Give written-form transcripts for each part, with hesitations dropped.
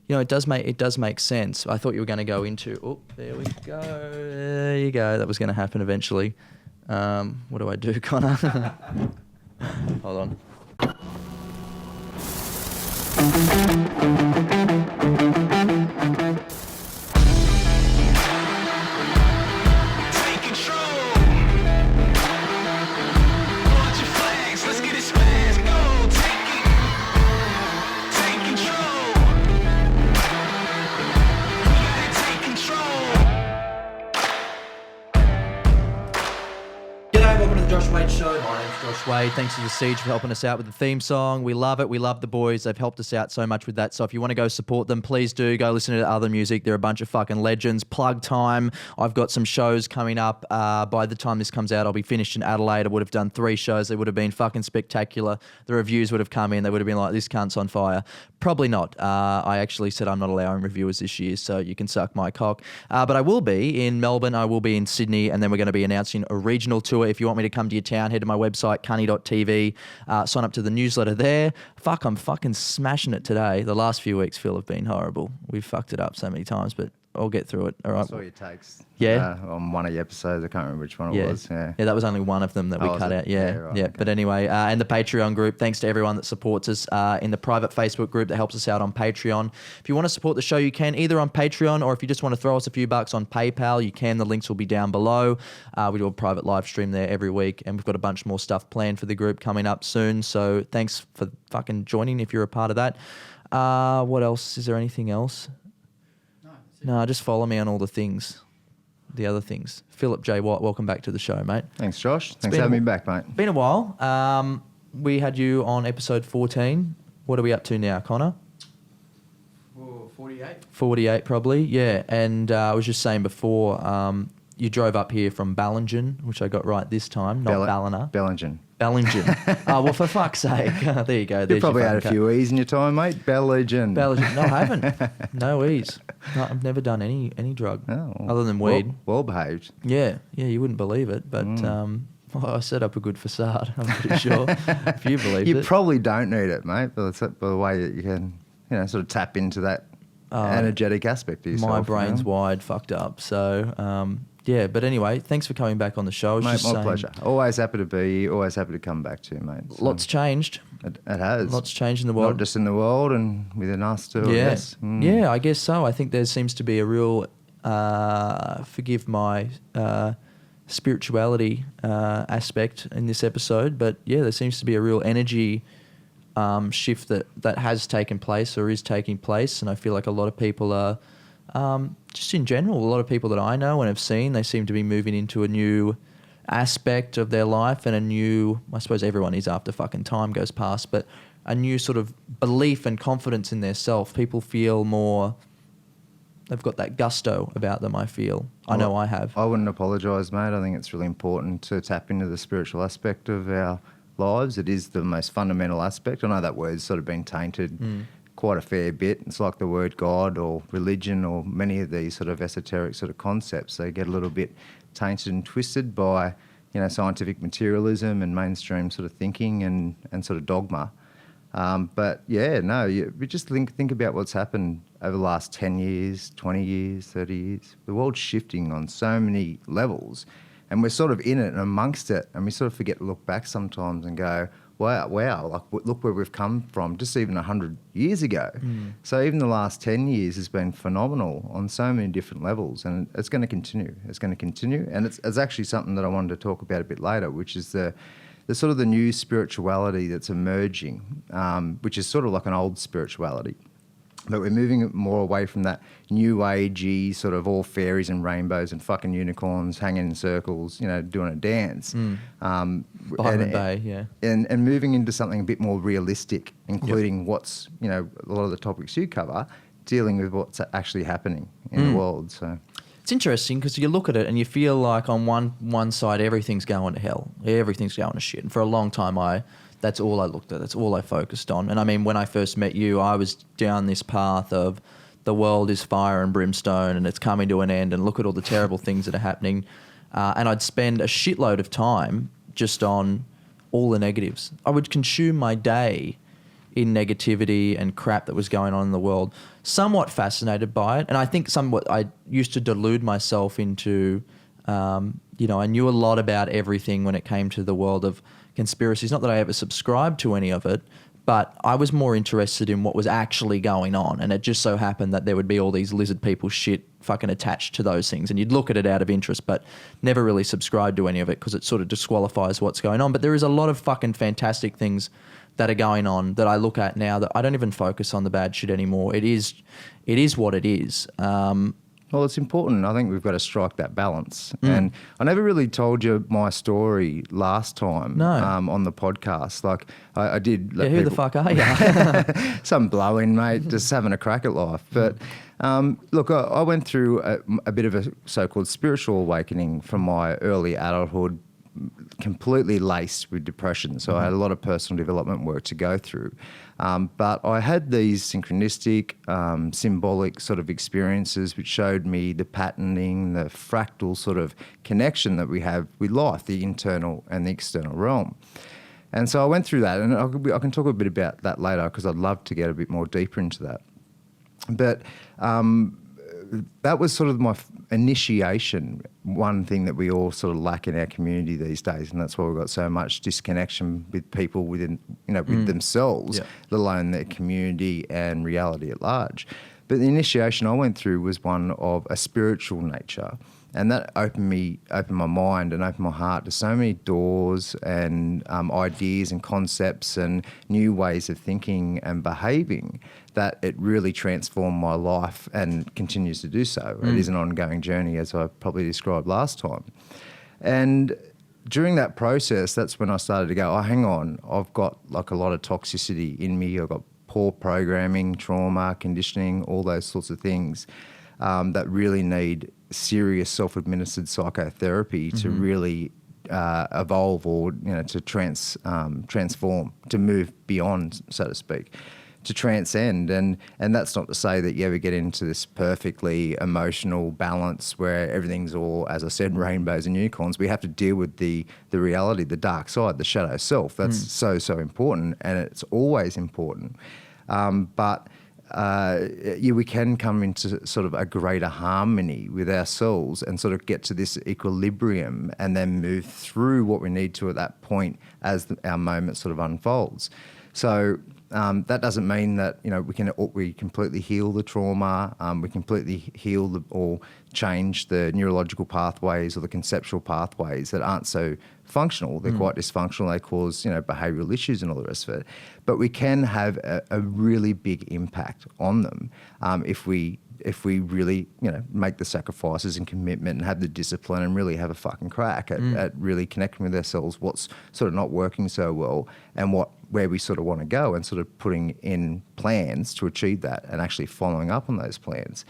it does make sense. I thought you were going to go into. Oh, there we go. There you go. That was going to happen eventually. What do I do, Connor? Hold on. Show. My name's Josh Wade. Thanks to The Siege for helping us out with the theme song. We love it. We love the boys. They've helped us out so much with that. So if you want to go support them, please do. Go listen to other music. They're a bunch of fucking legends. Plug time. I've got some shows coming up. By the time this comes out, I'll be finished in Adelaide. I would have done 3 shows. They would have been fucking spectacular. The reviews would have come in. They would have been like, this cunt's on fire. Probably not. I actually said I'm not allowing reviewers this year, so you can suck my cock. But I will be in Melbourne. I will be in Sydney, and then we're going to be announcing a regional tour. If you want me to come to your town, head to my website, cunny.tv. Sign up to the newsletter there. Fuck, I'm fucking smashing it today. The last few weeks, Phil, have been horrible. We've fucked it up so many times, but I'll get through it. All right. I saw your takes. Yeah. On one of the episodes. I can't remember which one it was. Yeah. Yeah, that was only one of them that we cut out. Yeah. Right, yeah. okay. But anyway, and the Patreon group, thanks to everyone that supports us in the private Facebook group that helps us out on Patreon. If you want to support the show, you can either on Patreon, or if you just want to throw us a few bucks on PayPal, you can. The links will be down below. We do a private live stream there every week, and we've got a bunch more stuff planned for the group coming up soon. So thanks for fucking joining if you're a part of that. What else? Is there anything else? No, just follow me on all the things, the other things. Phillip J Watt, welcome back to the show, mate. Thanks, Josh. Thanks for having me back, mate. Been a while. We had you on episode 14. What are we up to now, Connor? 48. 48, probably, yeah. And I was just saying before, you drove up here from Ballingen, which I got right this time, not Ballina. Bellingen. Bellingen. Oh, well, for fuck's sake. There you go. You probably had a few E's in your time, mate. Bellingen. Bellingen. No, I haven't. No E's. No, I've never done any drug other than weed. Well behaved. Yeah, you wouldn't believe it, but I set up a good facade, I'm pretty sure, if you believe it. You probably don't need it, mate, by the way that you can, sort of tap into that energetic aspect of yourself. My brain's wide fucked up, so... yeah, but anyway, thanks for coming back on the show. Mate, my pleasure. Always happy to be here, always happy to come back to you, mate. So lots changed. It has. Lots changed in the world. Not just in the world and within us too, I guess. Yeah, I guess so. I think there seems to be a real, forgive my spirituality aspect in this episode, but yeah, there seems to be a real energy shift that has taken place or is taking place, and I feel like a lot of people are... just in general, a lot of people that I know and have seen, they seem to be moving into a new aspect of their life and a new, I suppose everyone is after fucking time goes past, but a new sort of belief and confidence in their self. People feel more, they've got that gusto about them, I feel. I know I have. I wouldn't apologise, mate. I think it's really important to tap into the spiritual aspect of our lives. It is the most fundamental aspect. I know that word's sort of been tainted quite a fair bit. It's like the word God or religion or many of these sort of esoteric sort of concepts. They get a little bit tainted and twisted by, scientific materialism and mainstream sort of thinking and sort of dogma. But yeah, no, we just think about what's happened over the last 10 years, 20 years, 30 years. The world's shifting on so many levels, and we're sort of in it and amongst it, and we sort of forget to look back sometimes and go, wow, like look where we've come from just even 100 years ago. So even the last 10 years has been phenomenal on so many different levels, and it's going to continue. It's going to continue, and it's actually something that I wanted to talk about a bit later, which is the sort of the new spirituality that's emerging, which is sort of like an old spirituality. But we're moving more away from that new agey sort of all fairies and rainbows and fucking unicorns hanging in circles, doing a dance. Byron Bay, yeah. And moving into something a bit more realistic, including what's, a lot of the topics you cover, dealing with what's actually happening in the world. So it's interesting because you look at it and you feel like on one side everything's going to hell, everything's going to shit. And for a long time that's all I looked at. That's all I focused on. And I mean, when I first met you, I was down this path of the world is fire and brimstone and it's coming to an end and look at all the terrible things that are happening. And I'd spend a shitload of time just on all the negatives. I would consume my day in negativity and crap that was going on in the world. Somewhat fascinated by it, and I think somewhat I used to delude myself into, I knew a lot about everything when it came to the world of conspiracies. Not that I ever subscribed to any of it, but I was more interested in what was actually going on. And it just so happened that there would be all these lizard people shit fucking attached to those things. And you'd look at it out of interest, but never really subscribed to any of it because it sort of disqualifies what's going on. But there is a lot of fucking fantastic things that are going on that I look at now that I don't even focus on the bad shit anymore. It is what it is. Well, it's important. I think we've got to strike that balance. And I never really told you my story last time on the podcast. Like I did. Yeah, who the fuck are you? Some blow-in, mate, just having a crack at life. But look, I went through a bit of a so-called spiritual awakening from my early adulthood, completely laced with depression. So I had a lot of personal development work to go through. But I had these synchronistic, symbolic sort of experiences which showed me the patterning, the fractal sort of connection that we have with life, the internal and the external realm. And so I went through that, and I can talk a bit about that later because I'd love to get a bit more deeper into that. But that was sort of my initiation, one thing that we all sort of lack in our community these days, and that's why we've got so much disconnection with people within, with themselves, let alone their community and reality at large. But the initiation I went through was one of a spiritual nature, and that opened my mind and opened my heart to so many doors and ideas and concepts and new ways of thinking and behaving that it really transformed my life and continues to do so. It is an ongoing journey, as I probably described last time. And during that process, that's when I started to go, oh, hang on, I've got like a lot of toxicity in me. I've got poor programming, trauma, conditioning, all those sorts of things that really need serious self-administered psychotherapy to really evolve or to transform, to move beyond, so to speak, to transcend. And that's not to say that you ever get into this perfectly emotional balance where everything's all, as I said, rainbows and unicorns. We have to deal with the reality, the dark side, the shadow self. That's so important, and it's always important. But we can come into sort of a greater harmony with ourselves and sort of get to this equilibrium and then move through what we need to at that point as our moment sort of unfolds. So that doesn't mean that we completely heal the trauma, we completely heal or change the neurological pathways or the conceptual pathways that aren't so functional. They're quite dysfunctional. They cause behavioural issues and all the rest of it. But we can have a really big impact on them if we really make the sacrifices and commitment and have the discipline and really have a fucking crack at really connecting with ourselves, what's sort of not working so well and where we sort of want to go, and sort of putting in plans to achieve that and actually following up on those plans.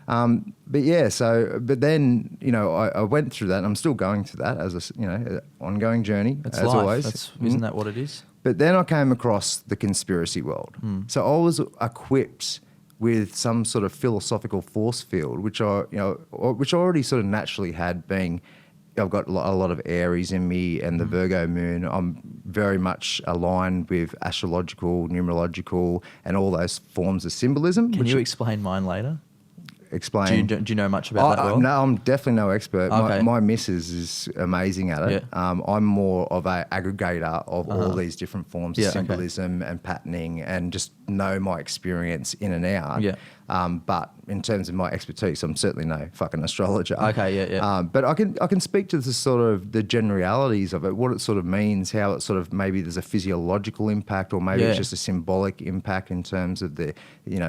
But then I went through that, and I'm still going through that as an ongoing journey. It's as life. always. Isn't that what it is? But then I came across the conspiracy world. So I was equipped with some sort of philosophical force field, which I already sort of naturally had, being I've got a lot of Aries in me and the Virgo moon. I'm very much aligned with astrological, numerological, and all those forms of symbolism. Can you explain mine later? Explain. Do you know much about that world? No, I'm definitely no expert. Okay. My missus is amazing at it. Yeah. I'm more of an aggregator of all these different forms of symbolism and patterning, and just know my experience in and out. Yeah. But in terms of my expertise, I'm certainly no fucking astrologer. Okay, yeah. But I can speak to the sort of the generalities of it, what it sort of means, how it sort of maybe there's a physiological impact, or maybe it's just a symbolic impact in terms of the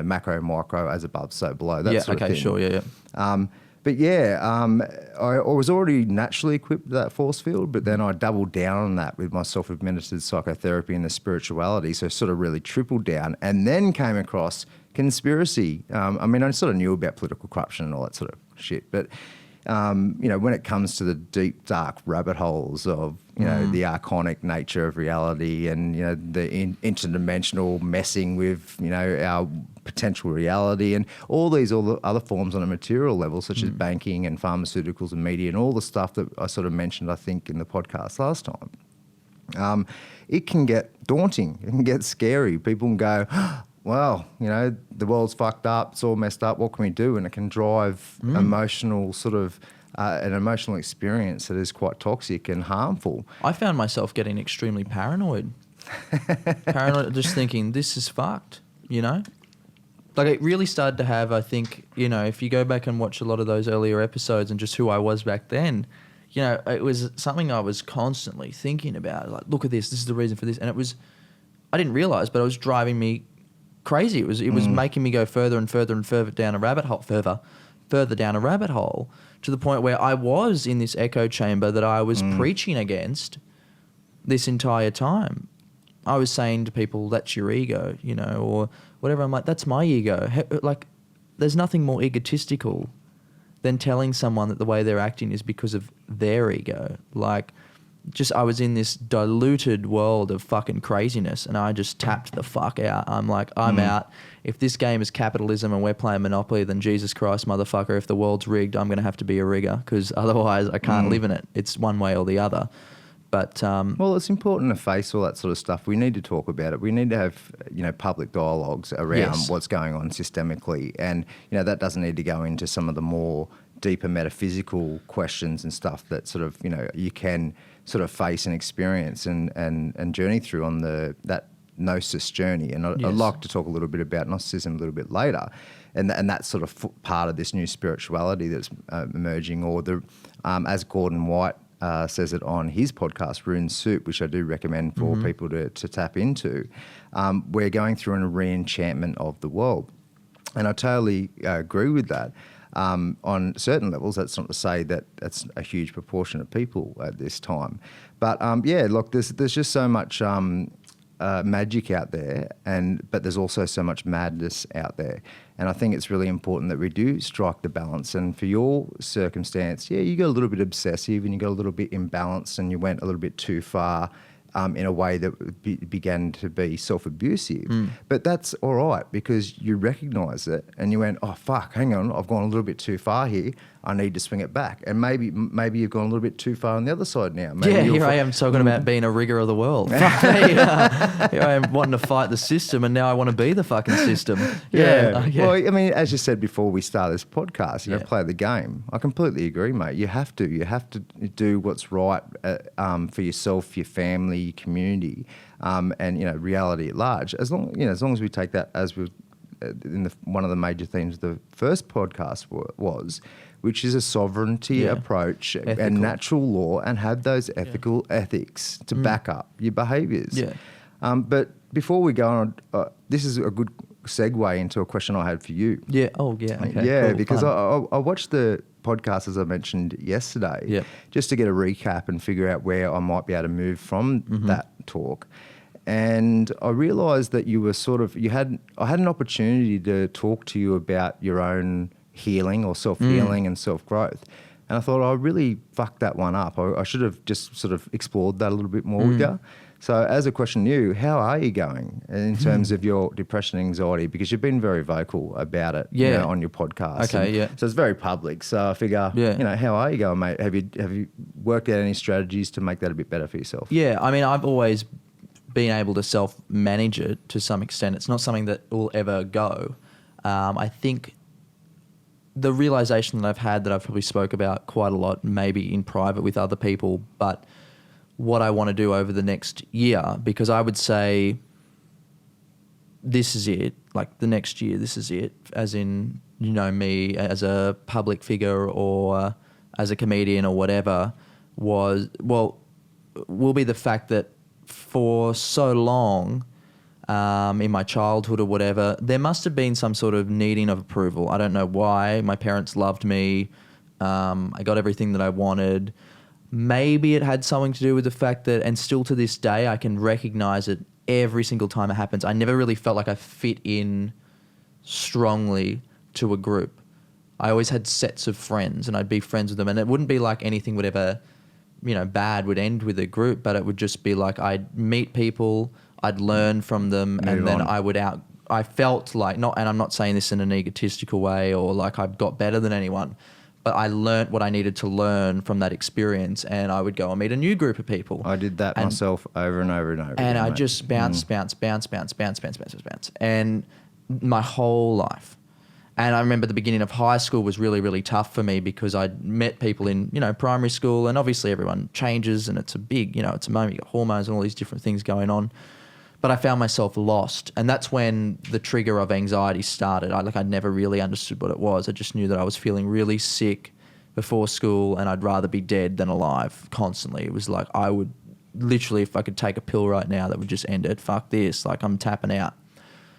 macro, micro, as above, so below. That sort of thing. Sure, yeah. I was already naturally equipped with that force field, but then I doubled down on that with my self-administered psychotherapy and the spirituality, so sort of really tripled down, and then came across conspiracy. I sort of knew about political corruption and all that sort of shit, but when it comes to the deep, dark rabbit holes of the archonic nature of reality, and the interdimensional messing with our potential reality, and all the other forms on a material level, such as banking and pharmaceuticals and media and all the stuff that I sort of mentioned, I think, in the podcast last time. it can get daunting. It can get scary. People can go, well, the world's fucked up. It's all messed up. What can we do? And it can drive emotional sort of an emotional experience that is quite toxic and harmful. I found myself getting extremely paranoid. Just thinking, this is fucked, Like it really started to have, I think, if you go back and watch a lot of those earlier episodes and just who I was back then, it was something I was constantly thinking about. Like, look at this is the reason for this. And I didn't realise, but it was driving me crazy. It was making me go further and further and further down a rabbit hole, further down a rabbit hole, to the point where I was in this echo chamber that I was preaching against this entire time. I was saying to people, that's your ego, or whatever. I'm like, that's my ego. Like, there's nothing more egotistical than telling someone that the way they're acting is because of their ego. Like, I was in this diluted world of fucking craziness, and I just tapped the fuck out. I'm like, I'm out. If this game is capitalism and we're playing Monopoly, then Jesus Christ, motherfucker, if the world's rigged, I'm going to have to be a rigger, because otherwise I can't live in it. It's one way or the other. But well, it's important to face all that sort of stuff. We need to talk about it. We need to have public dialogues around what's going on systemically, and that doesn't need to go into some of the more deeper metaphysical questions and stuff that sort of you can sort of face and experience and journey through on that gnosis journey. And I'd like to talk a little bit about Gnosticism a little bit later, and that's sort of part of this new spirituality that's emerging, or as Gordon White says it on his podcast, Rune Soup, which I do recommend for people to tap into. We're going through a re-enchantment of the world. And I totally agree with that. On certain levels, that's not to say that that's a huge proportion of people at this time. But look, there's just so much magic out there, but there's also so much madness out there. And I think it's really important that we do strike the balance. And for your circumstance, you got a little bit obsessive and you got a little bit imbalanced and you went a little bit too far in a way that began to be self-abusive. But that's all right, because you recognise it and you went, oh, fuck, hang on, I've gone a little bit too far here. I need to swing it back. And maybe you've gone a little bit too far on the other side now. Maybe here I am talking about being a rigger of the world. Fuck me. Here I am wanting to fight the system, and now I want to be the fucking system. Yeah. Well, I mean, as you said before we start this podcast, play the game. I completely agree, mate. You have to do what's right for yourself, your family, your community, and reality at large. As long as we take that as we one of the major themes of the first podcast was, which is a sovereignty approach and natural law, and have those ethical ethics to back up your behaviours. Yeah. But before we go on, this is a good segue into a question I had for you. Yeah. Oh, yeah. Okay. Yeah, cool. because I watched the podcast, as I mentioned yesterday, just to get a recap and figure out where I might be able to move from that talk. And I realised that you were I had an opportunity to talk to you about your own healing or self-healing and self-growth. And I thought I really fucked that one up. I should have just sort of explored that a little bit more with you. So as a question to you, how are you going in terms of your depression and anxiety? Because you've been very vocal about it on your podcast. Okay, So it's very public. So I figure, how are you going, mate? Have you worked out any strategies to make that a bit better for yourself? Yeah, I mean, I've always been able to self-manage it to some extent. It's not something that will ever go. I think the realisation that I've had, that I've probably spoke about quite a lot, maybe in private with other people, but what I want to do over the next year, because I would say this is it, like the next year, this is it, as in, me as a public figure or as a comedian or whatever, will be the fact that for so long in my childhood or whatever, there must have been some sort of needing of approval. I don't know why. My parents loved me. I got everything that I wanted. Maybe it had something to do with the fact that, and still to this day, I can recognize it every single time it happens. I never really felt like I fit in strongly to a group. I always had sets of friends and I'd be friends with them, and it wouldn't be like anything would ever, bad would end with a group, but it would just be like I'd meet people, I'd learn from them, and then I felt like, and I'm not saying this in an egotistical way or like I've got better than anyone, but I learnt what I needed to learn from that experience, and I would go and meet a new group of people. I did that myself over and over and over And again, I mate. just bounce, and my whole life. And I remember the beginning of high school was really, really tough for me because I'd met people in, primary school, and obviously everyone changes and it's a big, it's a moment, you got hormones and all these different things going on. But I found myself lost. And that's when the trigger of anxiety started. I'd never really understood what it was. I just knew that I was feeling really sick before school and I'd rather be dead than alive constantly. It was like I would literally, if I could take a pill right now, that would just end it. Fuck this. Like I'm tapping out.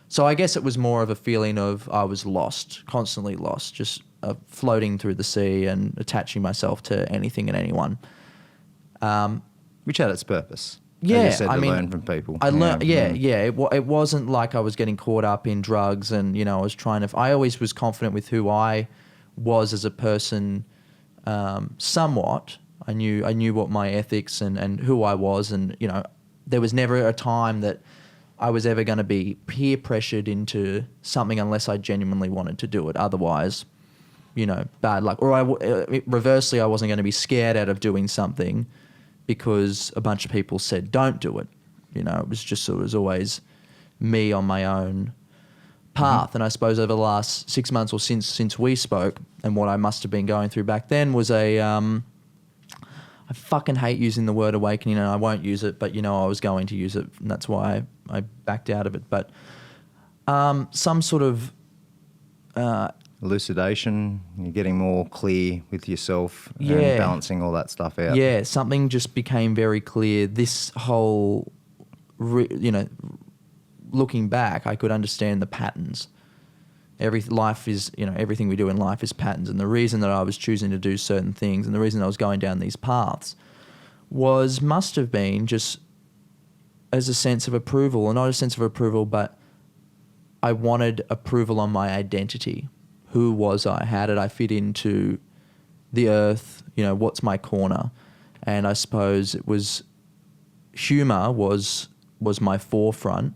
So I guess it was more of a feeling of I was lost, constantly lost, just floating through the sea and attaching myself to anything and anyone. Which had its purpose. Yeah, as you said, to learn from people. I learned, It wasn't like I was getting caught up in drugs and, I was trying to... I always was confident with who I was as a person somewhat. I knew what my ethics and who I was and, there was never a time that I was ever going to be peer pressured into something unless I genuinely wanted to do it. Otherwise, bad luck. Or reversely, I wasn't going to be scared out of doing something because a bunch of people said, don't do it. It was just, it was always me on my own path. Mm-hmm. And I suppose over the last 6 months or since we spoke and what I must have been going through back then was I fucking hate using the word awakening and I won't use it, but I was going to use it and that's why I backed out of it. But some sort of... elucidation, you're getting more clear with yourself and balancing all that stuff out. Yeah, something just became very clear. This whole, looking back, I could understand the patterns. Everything we do in life is patterns. And the reason that I was choosing to do certain things and the reason I was going down these paths must have been just as a sense of approval, or not a sense of approval, but I wanted approval on my identity. Who was I? How did I fit into the earth? What's my corner? And I suppose it was humor was my forefront.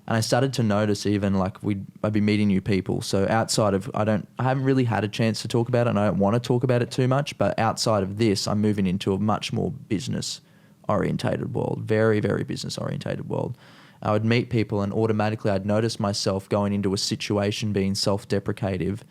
And I started to notice even I'd be meeting new people. So outside of, I haven't really had a chance to talk about it and I don't want to talk about it too much, but outside of this, I'm moving into a much more business orientated world, very, very business orientated world. I would meet people and automatically I'd notice myself going into a situation being self-deprecative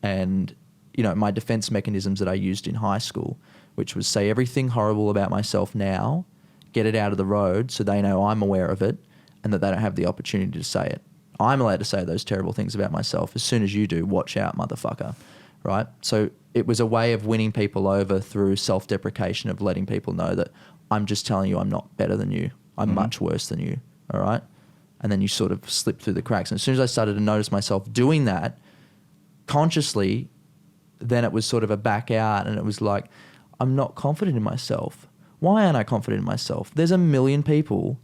and, my defense mechanisms that I used in high school, which was say everything horrible about myself now, get it out of the road so they know I'm aware of it and that they don't have the opportunity to say it. I'm allowed to say those terrible things about myself. As soon as you do, watch out, motherfucker, right? So it was a way of winning people over through self-deprecation of letting people know that I'm just telling you I'm not better than you. I'm much worse than you. All right. And then you sort of slip through the cracks. And as soon as I started to notice myself doing that consciously, then it was sort of a back out and it was like, I'm not confident in myself. Why aren't I confident in myself? There's a million people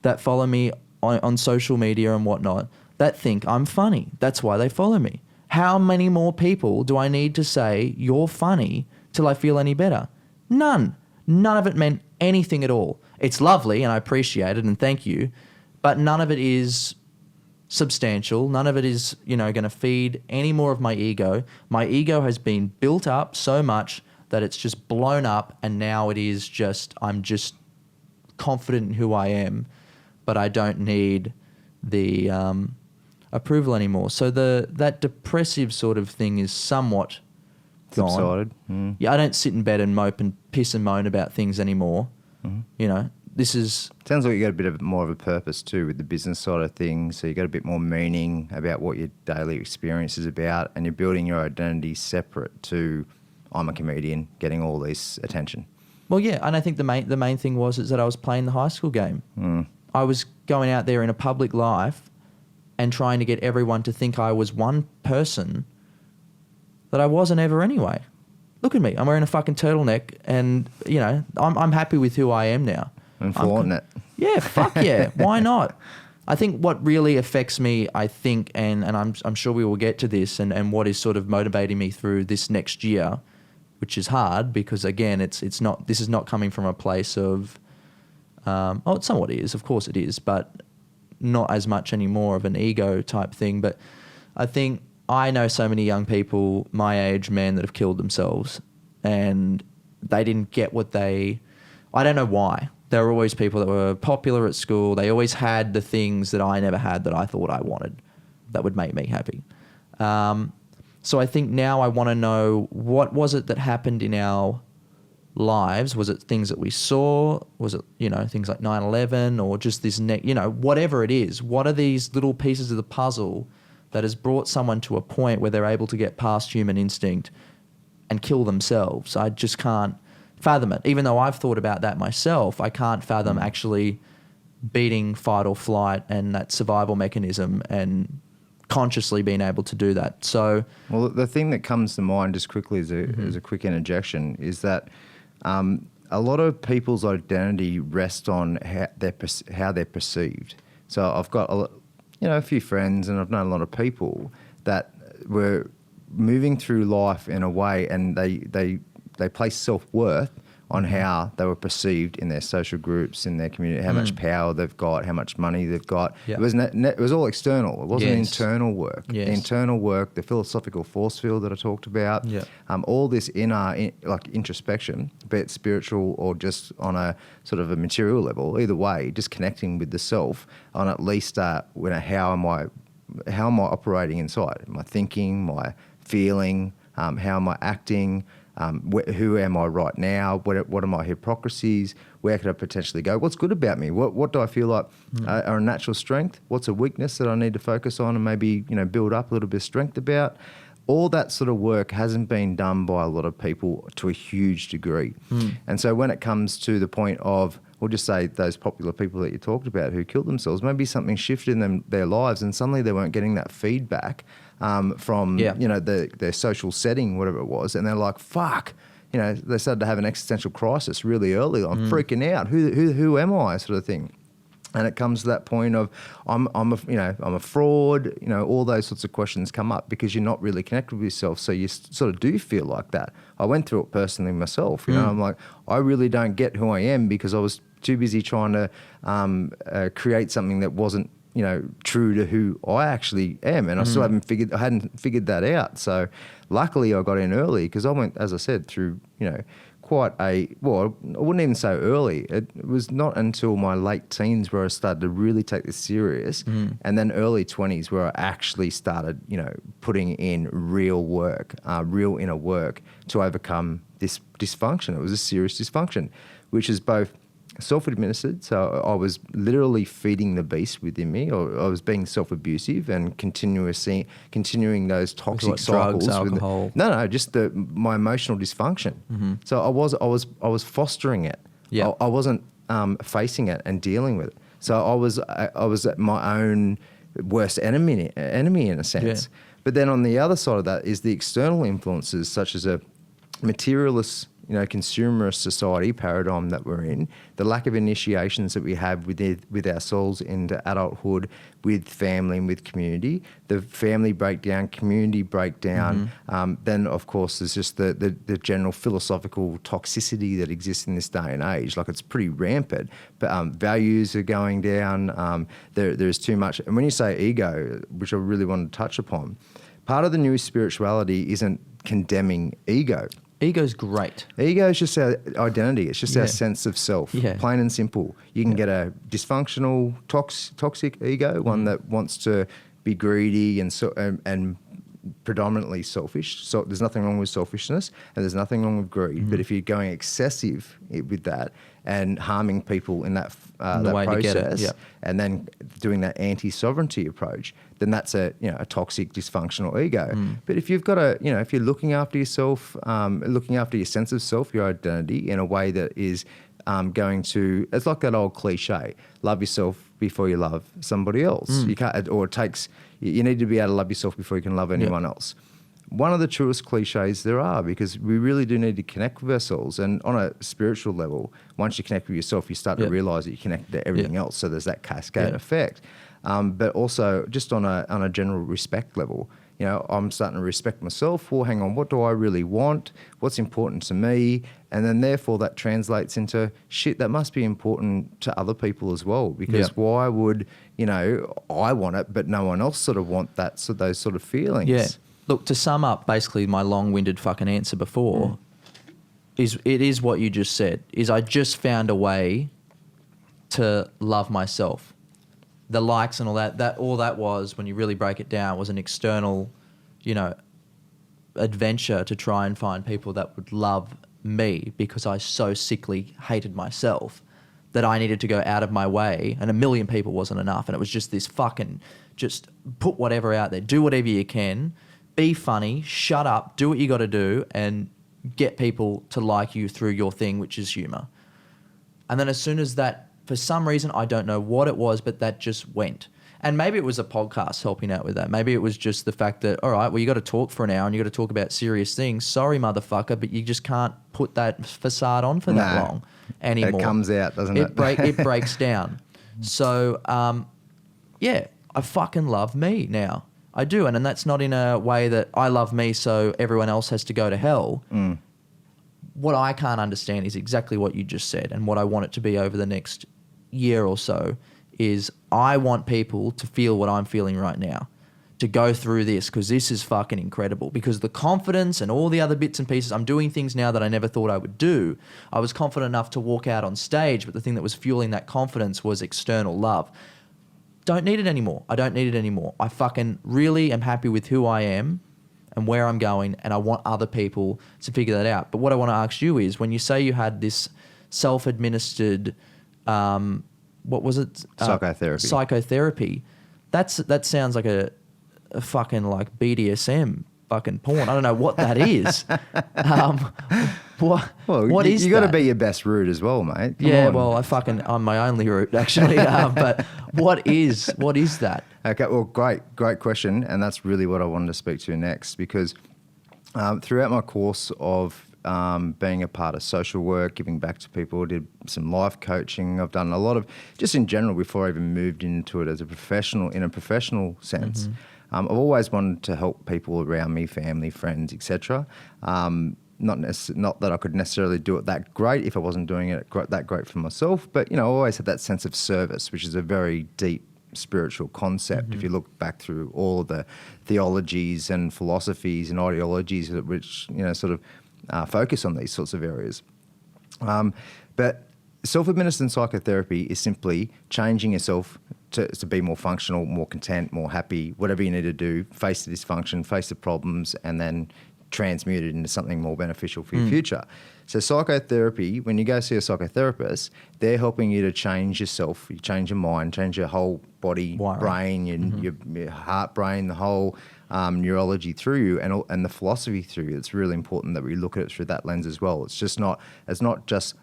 that follow me on social media and whatnot that think I'm funny. That's why they follow me. How many more people do I need to say you're funny till I feel any better? None. None of it meant anything at all. It's lovely and I appreciate it and thank you, but none of it is substantial. None of it is, going to feed any more of my ego. My ego has been built up so much that it's just blown up and now it is just, I'm just confident in who I am, but I don't need the approval anymore. So that depressive sort of thing is somewhat gone. Subsided. Yeah, I don't sit in bed and mope and piss and moan about things anymore. This is... Sounds like you got a bit of more of a purpose too with the business side of things. So you got a bit more meaning about what your daily experience is about and you're building your identity separate to I'm a comedian getting all this attention. Well, yeah, and I think the main thing is that I was playing the high school game. I was going out there in a public life and trying to get everyone to think I was one person that I wasn't ever anyway. Look at me. I'm wearing a fucking turtleneck and, I'm happy with who I am now. And flaunting it. Yeah, fuck yeah. Why not? I think what really affects me, and I'm sure we will get to this and what is sort of motivating me through this next year, which is hard because again, this is not coming from a place of, it somewhat is, of course it is, but not as much anymore of an ego type thing. But I think I know so many young people my age, men, that have killed themselves, and they didn't get what I don't know why. There were always people that were popular at school. They always had the things that I never had that I thought I wanted that would make me happy. So I think now I want to know, what was it that happened in our lives? Was it things that we saw? Was it, things like 9/11, or just this, whatever it is? What are these little pieces of the puzzle that has brought someone to a point where they're able to get past human instinct and kill themselves? I just can't fathom it. Even though I've thought about that myself, I can't fathom actually beating fight or flight and that survival mechanism and consciously being able to do that. So, well, the thing that comes to mind just quickly as a quick interjection is that a lot of people's identity rests on how they're perceived. So I've got a few friends, and I've known a lot of people that were moving through life in a way, and they place self-worth on how they were perceived in their social groups, in their community, how much power they've got, how much money they've got. Yep. It was all external. It wasn't internal work. Yes. The internal work, the philosophical force field that I talked about, Yep. all this inner introspection, be it spiritual or just on a sort of a material level, either way, just connecting with the self on at least how am I operating inside? My thinking, my feeling, how am I acting? Who am I right now? What are my hypocrisies? Where could I potentially go? What's good about me? What do I feel like are a natural strength? What's a weakness that I need to focus on and maybe build up a little bit of strength about? All that sort of work hasn't been done by a lot of people to a huge degree. And so when it comes to the point of, we'll just say those popular people that you talked about who killed themselves, maybe something shifted in their lives and suddenly they weren't getting that feedback from their social setting, whatever it was, and they're like, fuck, they started to have an existential crisis really early. I'm freaking out. Who am I, sort of thing. And it comes to that point of I'm a fraud. All those sorts of questions come up because you're not really connected with yourself. So you sort of do feel like that. I went through it personally myself. I'm like, I really don't get who I am because I was too busy trying to create something that wasn't true to who I actually am, and I still hadn't figured that out. So luckily I got in early because I went, as I said, through I wouldn't even say early. It was not until my late teens where I started to really take this serious, and then early 20s where I actually started putting in real work, real inner work to overcome this dysfunction. It was a serious dysfunction, which is both self-administered, so I was literally feeding the beast within me, or I was being self-abusive and continuing those toxic cycles. Drugs, alcohol. Just my emotional dysfunction. So I was fostering it. Yeah. I wasn't facing it and dealing with it. So I was my own worst enemy in a sense. Yeah. But then on the other side of that is the external influences, such as a materialist consumerist society paradigm that we're in, the lack of initiations that we have with ourselves into adulthood, with family and with community, the family breakdown, community breakdown. Then, of course, there's just the general philosophical toxicity that exists in this day and age. Like, it's pretty rampant, but values are going down. There's too much. And when you say ego, which I really want to touch upon, part of the new spirituality isn't condemning ego. Ego's great. Ego is just our identity. It's just our sense of self, plain and simple. You can get a dysfunctional, toxic ego, one that wants to be greedy and predominantly selfish. So there's nothing wrong with selfishness, and there's nothing wrong with greed. But if you're going excessive with that and harming people in that process, and then doing that anti-sovereignty approach, then that's a toxic, dysfunctional ego. But if you've got if you're looking after yourself, looking after your sense of self, your identity in a way that is going to, it's like that old cliche, love yourself before you love somebody else. You can't, or it takes, you need to be able to love yourself before you can love anyone else. One of the truest cliches there are, because we really do need to connect with ourselves. And on a spiritual level, once you connect with yourself, you start to realize that you connect to everything else. So there's that cascade effect. But also just on a general respect level, you know, I'm starting to respect myself. Well, hang on, what do I really want? What's important to me? And then therefore that translates into shit that must be important to other people as well. Because why would, you know, I want it, but no one else sort of want that, so those sort of feelings. Yeah. Look, to sum up basically my long-winded fucking answer before, it is what you just said, is I just found a way to love myself. The likes and all that all that was, when you really break it down, was an external, you know, adventure to try and find people that would love me, because I so sickly hated myself that I needed to go out of my way, and 1 million people wasn't enough. And it was just this fucking, just put whatever out there, do whatever you can, be funny, shut up, do what you got to do, and get people to like you through your thing, which is humor. And then as soon as that, for some reason, I don't know what it was, but that just went. And maybe it was a podcast helping out with that. Maybe it was just the fact that, all right, well, you got to talk for an hour and you got to talk about serious things. Sorry, motherfucker, but you just can't put that facade on for that long anymore. It comes out, doesn't it? It breaks down. So, yeah, I fucking love me now. I do. And that's not in a way that I love me so everyone else has to go to hell. What I can't understand is exactly what you just said, and what I want it to be over the next year or so is I want people to feel what I'm feeling right now, to go through this, because this is fucking incredible. Because the confidence and all the other bits and pieces, I'm doing things now that I never thought I would do. I was confident enough to walk out on stage, but the thing that was fueling that confidence was external love. Don't need it anymore. I don't need it anymore. I fucking really am happy with who I am and where I'm going, and I want other people to figure that out. But what I want to ask you is, when you say you had this self-administered, what was it? Psychotherapy. That sounds like a fucking like BDSM fucking porn. I don't know what that is. What is you that? got to be your best route as well, mate. Come yeah, on. well, I'm my only route actually. But what is that? Okay, well, great question, and that's really what I wanted to speak to next, because throughout my course of being a part of social work, giving back to people, did some life coaching. I've done a lot of, just in general, before I even moved into it as a professional, in a professional sense. I've always wanted to help people around me, family, friends, etc. Not that I could necessarily do it that great if I wasn't doing it that great for myself, but you know, I always had that sense of service, which is a very deep spiritual concept. If you look back through all of the theologies and philosophies and ideologies which, you know, sort of focus on these sorts of areas. But self-administered psychotherapy is simply changing yourself to be more functional, more content, more happy, whatever you need to do, face the dysfunction, face the problems, and then transmute it into something more beneficial for your future. So psychotherapy, when you go see a psychotherapist, they're helping you to change yourself, you change your mind, change your whole body, brain, your heart, brain, the whole neurology through you, and the philosophy through you. It's really important that we look at it through that lens as well. It's not just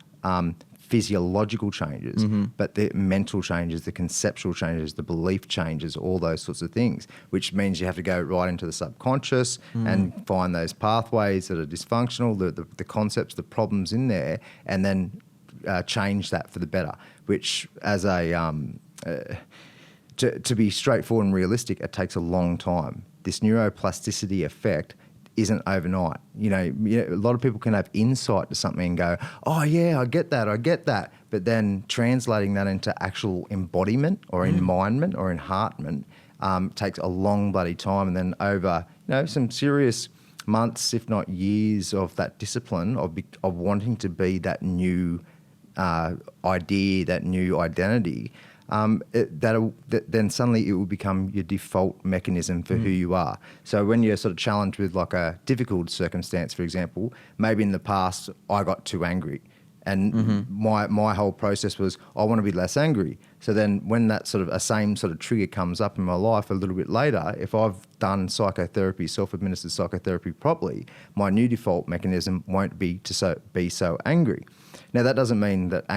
physiological changes, but the mental changes, the conceptual changes, the belief changes, all those sorts of things, which means you have to go right into the subconscious and find those pathways that are dysfunctional, the concepts, the problems in there, and then change that for the better, which as to be straightforward and realistic, it takes a long time. This neuroplasticity effect isn't overnight. You know, a lot of people can have insight to something and go, oh yeah, I get that. But then translating that into actual embodiment or enmindment or enheartment takes a long bloody time. And then over, you know, some serious months, if not years of that discipline of wanting to be that new idea, that new identity, then suddenly it will become your default mechanism for who you are. So when you're sort of challenged with like a difficult circumstance, for example, maybe in the past I got too angry, and my whole process was I want to be less angry. So then when that sort of a same sort of trigger comes up in my life a little bit later, if I've done psychotherapy, self-administered psychotherapy properly, my new default mechanism won't be be so angry. Now, that doesn't mean that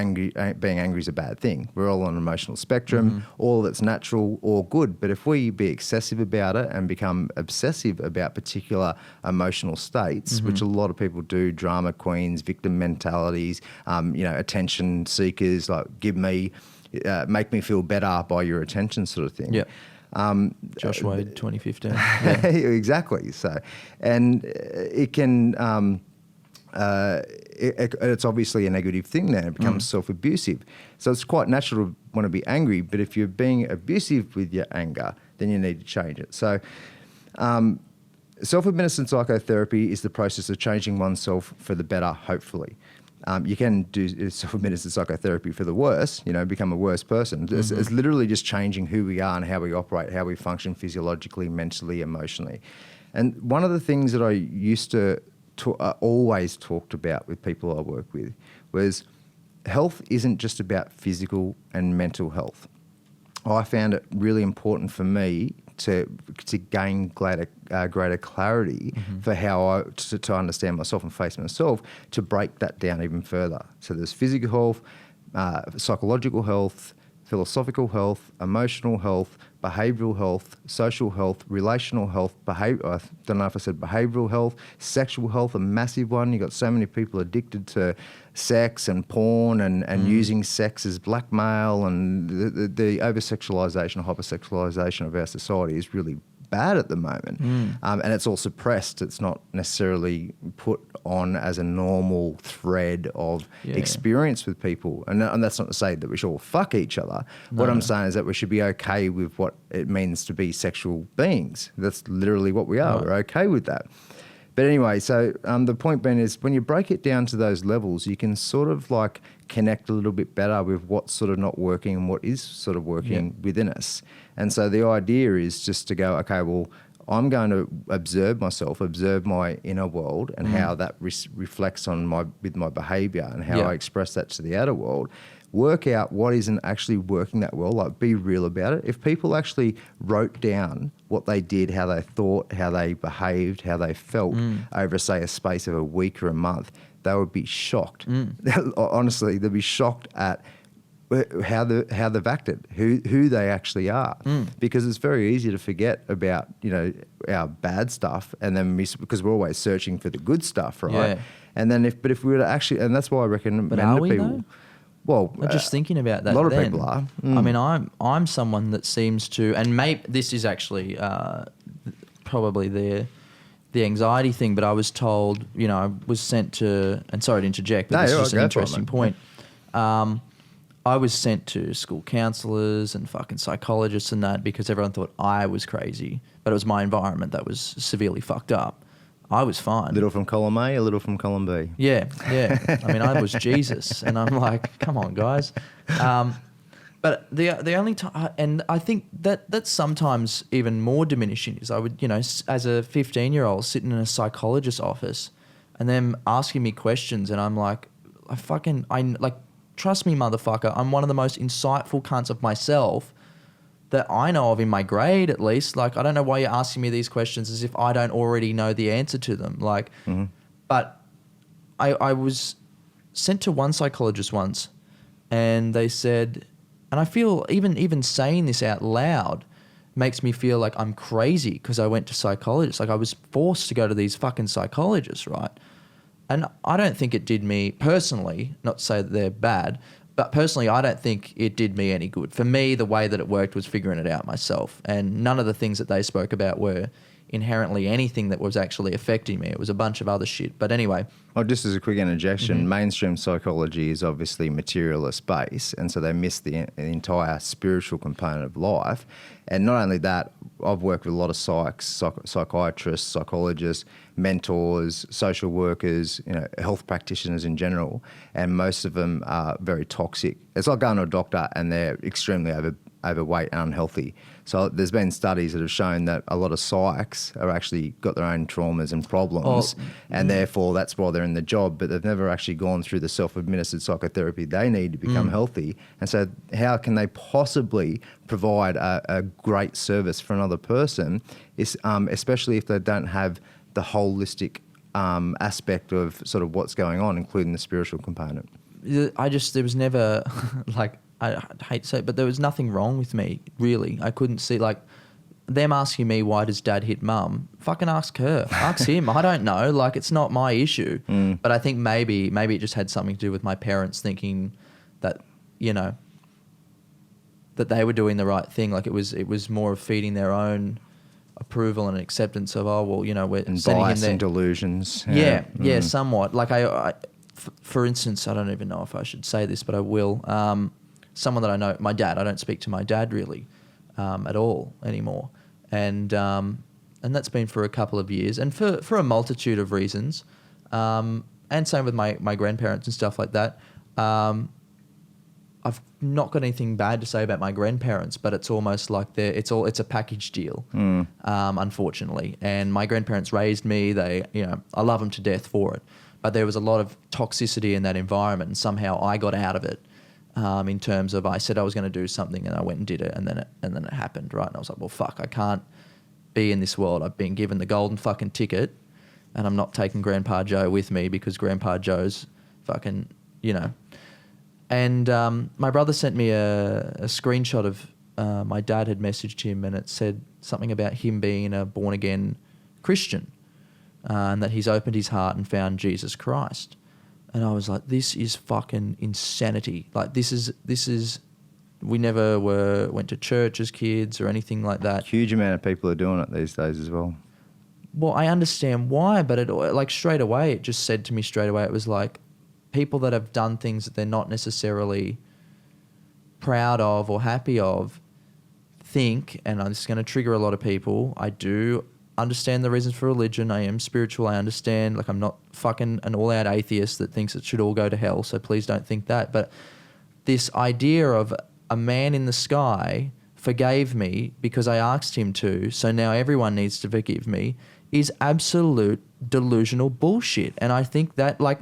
being angry is a bad thing. We're all on an emotional spectrum. All that's natural or good. But if we be excessive about it and become obsessive about particular emotional states, which a lot of people do, drama queens, victim mentalities, attention seekers, like make me feel better by your attention sort of thing. Josh Wade, 2015. Yeah. Exactly. So, and it can, it's obviously a negative thing then. It becomes self-abusive. So it's quite natural to want to be angry, but if you're being abusive with your anger, then you need to change it. So self-administered psychotherapy is the process of changing oneself for the better, hopefully. You can do self-administered psychotherapy for the worse, become a worse person. It's literally just changing who we are and how we operate, how we function physiologically, mentally, emotionally. And one of the things that I used to always talked about with people I work with was health isn't just about physical and mental health. I found it really important for me to gain greater clarity for how to understand myself and face myself, to break that down even further. So there's physical health, psychological health, philosophical health, emotional health, behavioural health, social health, relational health, I don't know if I said behavioural health, sexual health, a massive one. You've got so many people addicted to sex and porn and using sex as blackmail, and the over-sexualisation, hyper-sexualisation of our society is really bad at the moment. And it's all suppressed. It's not necessarily put on as a normal thread of experience with people. And that's not to say that we should all fuck each other. What I'm saying is that we should be okay with what it means to be sexual beings. That's literally what we are. Right. We're okay with that. But anyway, so the point being is when you break it down to those levels, you can sort of like connect a little bit better with what's sort of not working and what is sort of working within us. And so the idea is just to go, okay, well, I'm going to observe myself, observe my inner world and how that reflects on with my behaviour and how I express that to the outer world. Work out what isn't actually working that well, like be real about it. If people actually wrote down what they did, how they thought, how they behaved, how they felt over, say, a space of a week or a month, they would be shocked. Honestly, they'd be shocked at how they've acted, who they actually are, because it's very easy to forget about our bad stuff, and then because we're always searching for the good stuff, right? Yeah. And then if we were to actually, and that's why I recommend to people. Though? Well, I'm just thinking about that. A lot of people are. I mean, I'm someone that seems to, and maybe this is actually probably the anxiety thing. But I was told, I was sent to, and sorry to interject, but this is just an interesting point. I was sent to school counsellors and fucking psychologists and that because everyone thought I was crazy, but it was my environment that was severely fucked up. I was fine. A little from column A, a little from column B. Yeah. I mean, I was Jesus, and I'm like, come on, guys. But the only time, and I think that's sometimes even more diminishing, is I would, as a 15-year-old sitting in a psychologist's office, and them asking me questions, and I'm like, trust me, motherfucker, I'm one of the most insightful cunts of myself that I know of in my grade, at least. Like, I don't know why you're asking me these questions as if I don't already know the answer to them. Like, but I was sent to one psychologist once, and they said, and I feel even saying this out loud makes me feel like I'm crazy because I went to psychologists. Like, I was forced to go to these fucking psychologists, right? And I don't think it did me personally, not to say that they're bad, but personally, I don't think it did me any good. For me, the way that it worked was figuring it out myself. And none of the things that they spoke about were inherently anything that was actually affecting me. It was a bunch of other shit. But anyway. Well, just as a quick interjection, mainstream psychology is obviously materialist based, and so they miss the entire spiritual component of life. And not only that, I've worked with a lot of psychiatrists, psychologists, mentors, social workers, health practitioners in general, and most of them are very toxic. It's like going to a doctor and they're extremely overweight and unhealthy. So there's been studies that have shown that a lot of psychs have actually got their own traumas and problems, and therefore that's why they're in the job, but they've never actually gone through the self-administered psychotherapy they need to become healthy. And so how can they possibly provide a great service for another person, especially if they don't have the holistic aspect of sort of what's going on, including the spiritual component? There was never like, I hate to say it, but there was nothing wrong with me, really. I couldn't see, like, them asking me, why does dad hit mum? Fucking ask her. Ask him. I don't know. Like, it's not my issue. But I think maybe it just had something to do with my parents thinking that, that they were doing the right thing. Like it was more of feeding their own approval and acceptance of, oh, well, you know, we're And sending him bias there. and delusions. Yeah, somewhat. Like for instance, I don't even know if I should say this, but I will. Someone that I know, my dad. I don't speak to my dad really at all anymore, and that's been for a couple of years, and for a multitude of reasons, and same with my grandparents and stuff like that. I've not got anything bad to say about my grandparents, but it's almost like it's a package deal, unfortunately. And my grandparents raised me. I love them to death for it, but there was a lot of toxicity in that environment, and somehow I got out of it. In terms of, I said I was going to do something, and I went and did it, and then it happened, right? And I was like, well, fuck, I can't be in this world. I've been given the golden fucking ticket, and I'm not taking Grandpa Joe with me because Grandpa Joe's fucking, you know. And my brother sent me a screenshot of my dad had messaged him, and it said something about him being a born-again Christian, and that he's opened his heart and found Jesus Christ. And I was like, this is fucking insanity. Like, this is we never went to church as kids or anything like that. Huge amount of people are doing it these days as well. Well, I understand why, but straight away, it just said to me straight away, it was like, people that have done things that they're not necessarily proud of or happy of think, and this is going to trigger a lot of people, I do understand the reasons for religion, I am spiritual, I understand, like I'm not fucking an all-out atheist that thinks it should all go to hell, so please don't think that, but this idea of a man in the sky forgave me because I asked him to, so now everyone needs to forgive me, is absolute delusional bullshit. And I think that, like,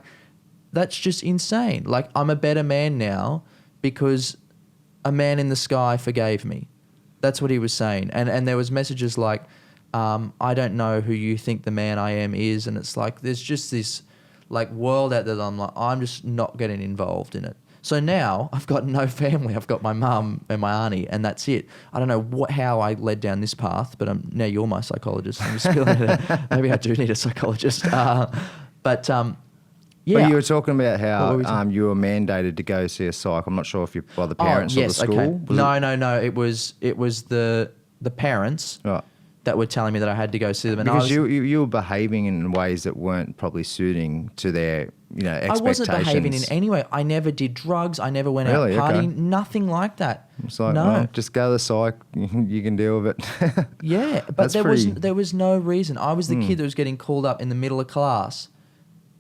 that's just insane. Like, I'm a better man now because a man in the sky forgave me. That's what he was saying. And there was messages like, I don't know who you think the man I am is. And it's like, there's just this like world out there that I'm like, I'm just not getting involved in it. So now I've got no family. I've got my mum and my auntie, and that's it. I don't know how I led down this path, but now you're my psychologist. I'm just spilling it out. Maybe I do need a psychologist. Yeah. Well, you were talking about how you were mandated to go see a psych. I'm not sure if you're by the parents or the school. Okay. No. It was the parents that were telling me that I had to go see them. And because you were behaving in ways that weren't probably suiting to their expectations. I wasn't behaving in any way. I never did drugs. I never went out partying. Nothing like that. It's like, no. Well, just go to the psych. You can deal with it. Yeah, but there was no reason. I was the kid that was getting called up in the middle of class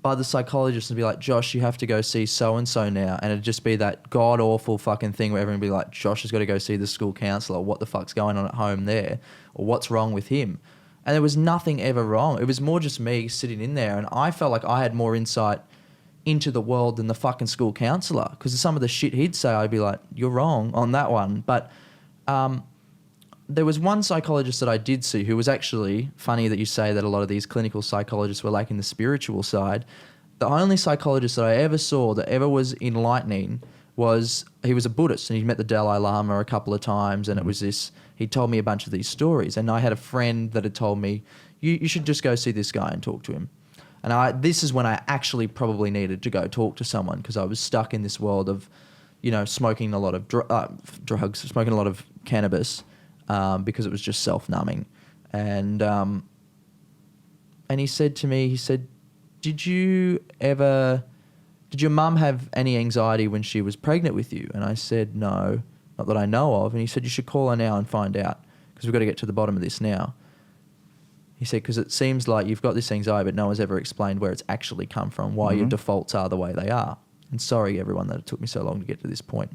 by the psychologist and be like, Josh, you have to go see so-and-so now. And it'd just be that god-awful fucking thing where everyone would be like, Josh has got to go see the school counsellor. What the fuck's going on at home there? Or what's wrong with him? And there was nothing ever wrong. It was more just me sitting in there, and I felt like I had more insight into the world than the fucking school counsellor, because some of the shit he'd say, I'd be like, you're wrong on that one. But there was one psychologist that I did see who was actually, funny that you say that a lot of these clinical psychologists were lacking the spiritual side. The only psychologist that I ever saw that ever was enlightening he was a Buddhist, and he'd met the Dalai Lama a couple of times, and it was this, he told me a bunch of these stories, and I had a friend that had told me, you should just go see this guy and talk to him. And this is when I actually probably needed to go talk to someone, because I was stuck in this world of, smoking a lot of drugs, smoking a lot of cannabis, because it was just self-numbing. And he said to me, did your mum have any anxiety when she was pregnant with you? And I said, no, not that I know of. And he said, you should call her now and find out, because we've got to get to the bottom of this now. He said, because it seems like you've got this anxiety, but no one's ever explained where it's actually come from, why your defaults are the way they are. And sorry, everyone, that it took me so long to get to this point.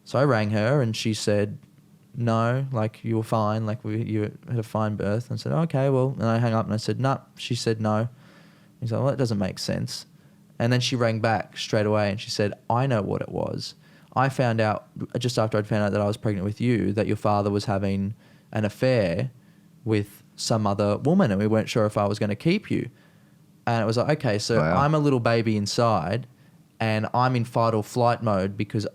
So I rang her, and she said, no, like, you were fine, like, you had a fine birth. And I said, okay, well, and I hung up and I said, no. She said, no. He's like, well, that doesn't make sense. And then she rang back straight away, and she said, I know what it was. I found out, just after I'd found out that I was pregnant with you, that your father was having an affair with some other woman, and we weren't sure if I was going to keep you. And it was like, okay, so wow. I'm a little baby inside, and I'm in fight or flight mode because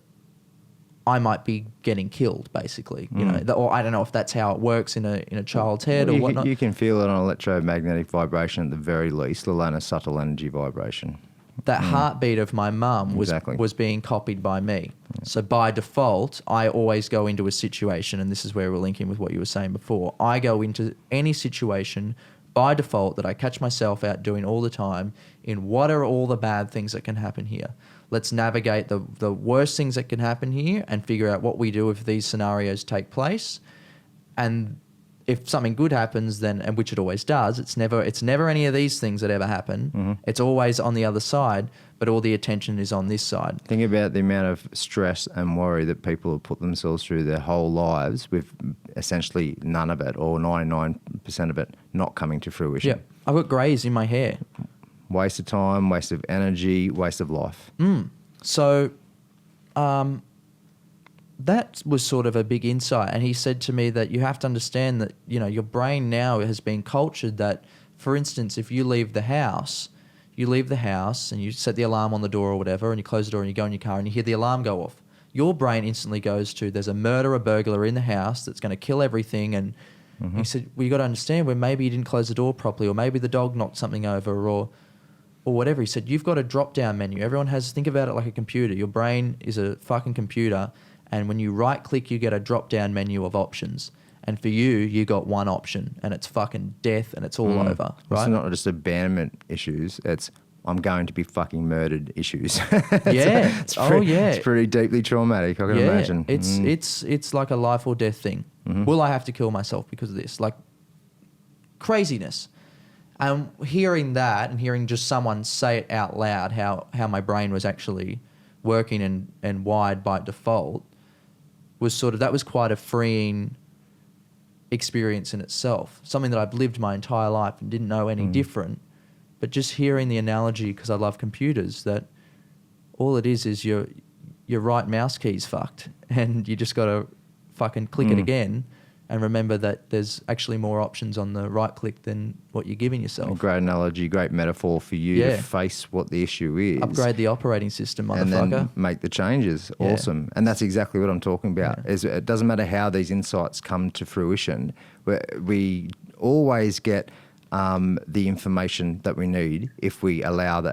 I might be getting killed, basically. Or I don't know if that's how it works in a child's head or whatnot. You can feel it on electromagnetic vibration at the very least, let alone a subtle energy vibration. that heartbeat of my mum was being copied by me. So by default, I always go into a situation, and this is where we're linking with what you were saying before. I go into any situation by default that I catch myself out doing all the time in what are all the bad things that can happen here. Let's navigate the worst things that can happen here and figure out what we do if these scenarios take place. And if something good happens, then, and which it always does, it's never any of these things that ever happen. Mm-hmm. It's always on the other side, but all the attention is on this side. Think about the amount of stress and worry that people have put themselves through their whole lives with essentially none of it or 99% of it not coming to fruition. Yeah, I've got greys in my hair. Waste of time, waste of energy, waste of life. So that was sort of a big insight. And he said to me that you have to understand that, you know, your brain now has been cultured that, for instance, if you leave the house and you set the alarm on the door or whatever, and you close the door and you go in your car and you hear the alarm go off, your brain instantly goes to, there's a murderer, burglar in the house that's going to kill everything. And he said, well, you got to understand where maybe you didn't close the door properly, or maybe the dog knocked something over, or whatever. He said, you've got a drop-down menu. Everyone has, think about it like a computer. Your brain is a fucking computer, and when you right-click, you get a drop-down menu of options. And for you got one option, and it's fucking death, and it's all over, right? It's not just abandonment issues. It's I'm going to be fucking murdered issues. It's pretty deeply traumatic, I can imagine. It's like a life or death thing. Will I have to kill myself because of this? Like craziness. And hearing that and hearing just someone say it out loud, how my brain was actually working and wired by default, was sort of, that was quite a freeing experience in itself. Something that I've lived my entire life and didn't know any different. But just hearing the analogy, because I love computers, that all it is your right mouse key's fucked, and you just got to fucking click it again. And remember that there's actually more options on the right click than what you're giving yourself. A great analogy, great metaphor for you to face what the issue is. Upgrade the operating system, motherfucker. And then make the changes. Yeah. Awesome. And that's exactly what I'm talking about. Is it doesn't matter how these insights come to fruition. We always get the information that we need if we allow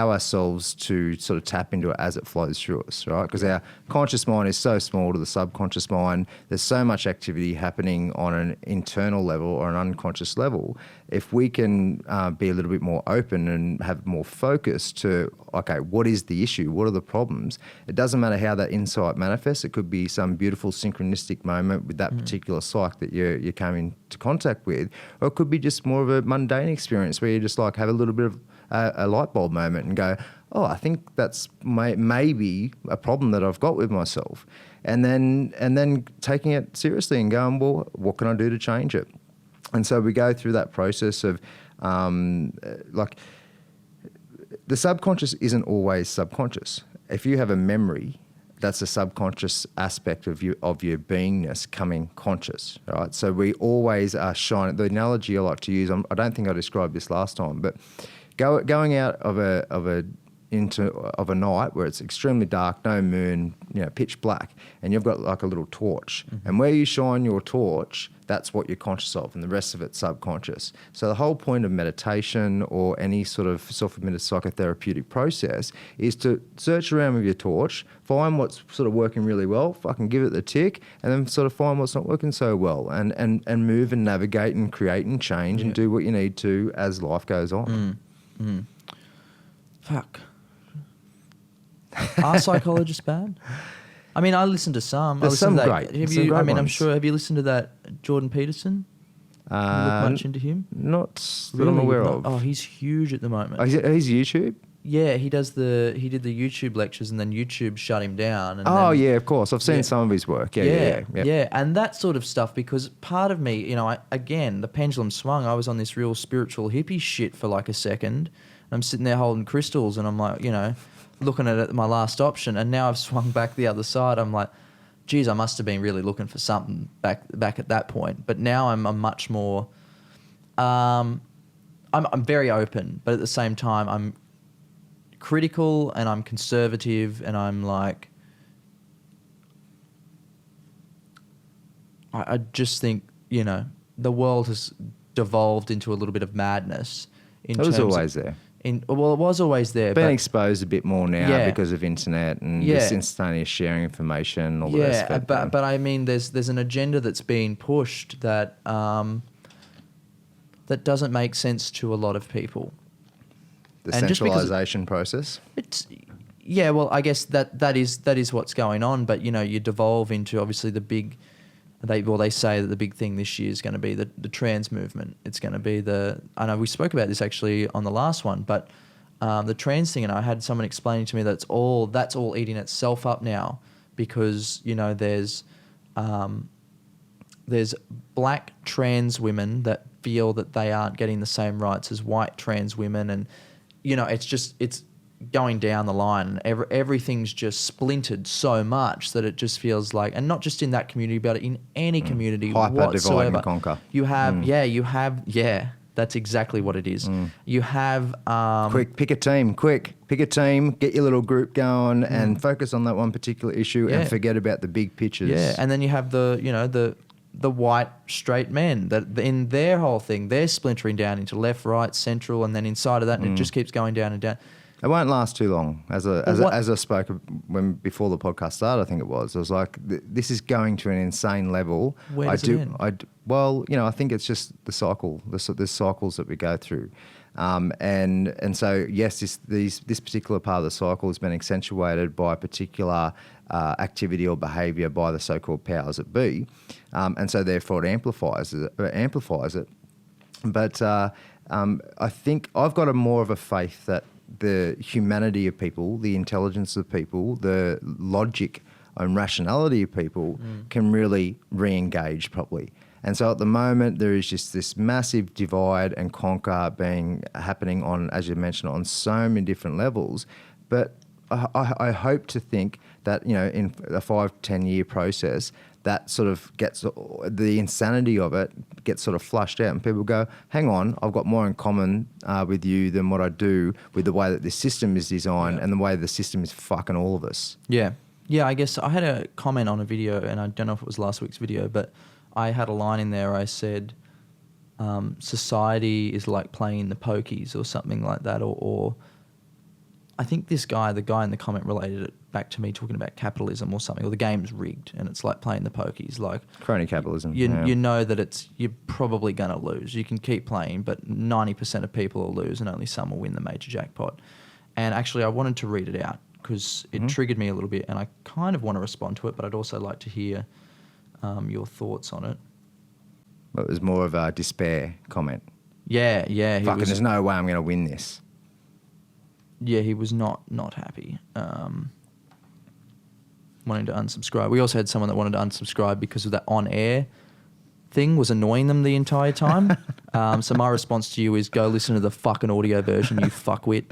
ourselves to sort of tap into it as it flows through us, right? Because our conscious mind is so small to the subconscious mind. There's so much activity happening on an internal level or an unconscious level. If we can be a little bit more open and have more focus to, okay, what is the issue? What are the problems? It doesn't matter how that insight manifests. It could be some beautiful synchronistic moment with that particular psych that you came into contact with, or it could be just more of a mundane experience where you just like have a little bit of a light bulb moment and go, oh, I think that's maybe a problem that I've got with myself. And then taking it seriously and going, well, what can I do to change it? And so we go through that process of like the subconscious isn't always subconscious. If you have a memory, that's a subconscious aspect of your beingness coming conscious, right? So we always are shining. The analogy I like to use, I don't think I described this last time, but going out of a night where it's extremely dark, no moon, pitch black, and you've got like a little torch, and where you shine your torch, that's what you're conscious of, and the rest of it's subconscious. So the whole point of meditation or any sort of self-administered psychotherapeutic process is to search around with your torch, find what's sort of working really well, fucking give it the tick, and then sort of find what's not working so well, and move and navigate and create and change and do what you need to as life goes on. Fuck. Are psychologists bad? I mean, I listen to some. There's some great. I'm sure. Have you listened to that Jordan Peterson? You look much into him? Not that I'm aware of. Oh, he's huge at the moment. Oh, he's YouTube? Yeah, he did the YouTube lectures, and then YouTube shut him down. And yeah, of course. I've seen some of his work. Yeah. And that sort of stuff, because part of me, again, the pendulum swung. I was on this real spiritual hippie shit for like a second. I'm sitting there holding crystals, and I'm like, looking at it, my last option, and now I've swung back the other side. I'm like, geez, I must have been really looking for something back at that point. But now I'm much more. I'm very open, but at the same time, I'm critical and I'm conservative, and I'm like, I just think the world has devolved into a little bit of madness. It was always there. well, it was always there. Being but, exposed a bit more now Yeah. because of internet and Yeah. this instantaneous sharing information, all the rest of it. but I mean, there's an agenda that's being pushed that that doesn't make sense to a lot of people. The and just because centralization process. It's well, I guess that is what's going on. But you devolve into obviously the big. They say that the big thing this year is going to be the trans movement. It's going to be I know we spoke about this actually on the last one, but the trans thing, and I had someone explaining to me that's all eating itself up now because there's black trans women that feel that they aren't getting the same rights as white trans women, and it's going down the line. Everything's just splintered so much that it just feels like, and not just in that community, but in any community Hyper whatsoever. divide and conquer. You have, that's exactly what it is. You have Pick a team, get your little group going and focus on that one particular issue and forget about the big pictures. Yeah, and then you have the white straight men that in their whole thing, they're splintering down into left, right, central, and then inside of that, and it just keeps going down and down. It won't last too long. As I spoke before the podcast started, I think it was like, this is going to an insane level. Where does it end? I think it's just the cycle. There's cycles that we go through, and so yes, this particular part of the cycle has been accentuated by a particular activity or behaviour by the so-called powers that be, and so therefore it amplifies it. But I think I've got more of a faith that the humanity of people, the intelligence of people, the logic and rationality of people can really re-engage properly. And so at the moment, there is just this massive divide and conquer happening on, as you mentioned, on so many different levels. But I hope to think that, in a 5-10 year process, that sort of gets, the insanity of it gets sort of flushed out, and people go, hang on, I've got more in common with you than what I do with the way that this system is designed and the way the system is fucking all of us. Yeah. Yeah, I guess I had a comment on a video, and I don't know if it was last week's video, but I had a line in there. I said, society is like playing the pokies or something like that, or I think the guy in the comment related it back to me talking about capitalism or something, or the game's rigged and it's like playing the pokies. Like crony capitalism. You know that you're probably going to lose. You can keep playing, but 90% of people will lose and only some will win the major jackpot. And actually I wanted to read it out because it triggered me a little bit, and I kind of want to respond to it, but I'd also like to hear your thoughts on it. It was more of a despair comment. Yeah. There's no way I'm going to win this. Yeah, he was not happy. Wanting to unsubscribe. We also had someone that wanted to unsubscribe because of that on-air thing was annoying them the entire time. So my response to you is go listen to the fucking audio version, you fuckwit.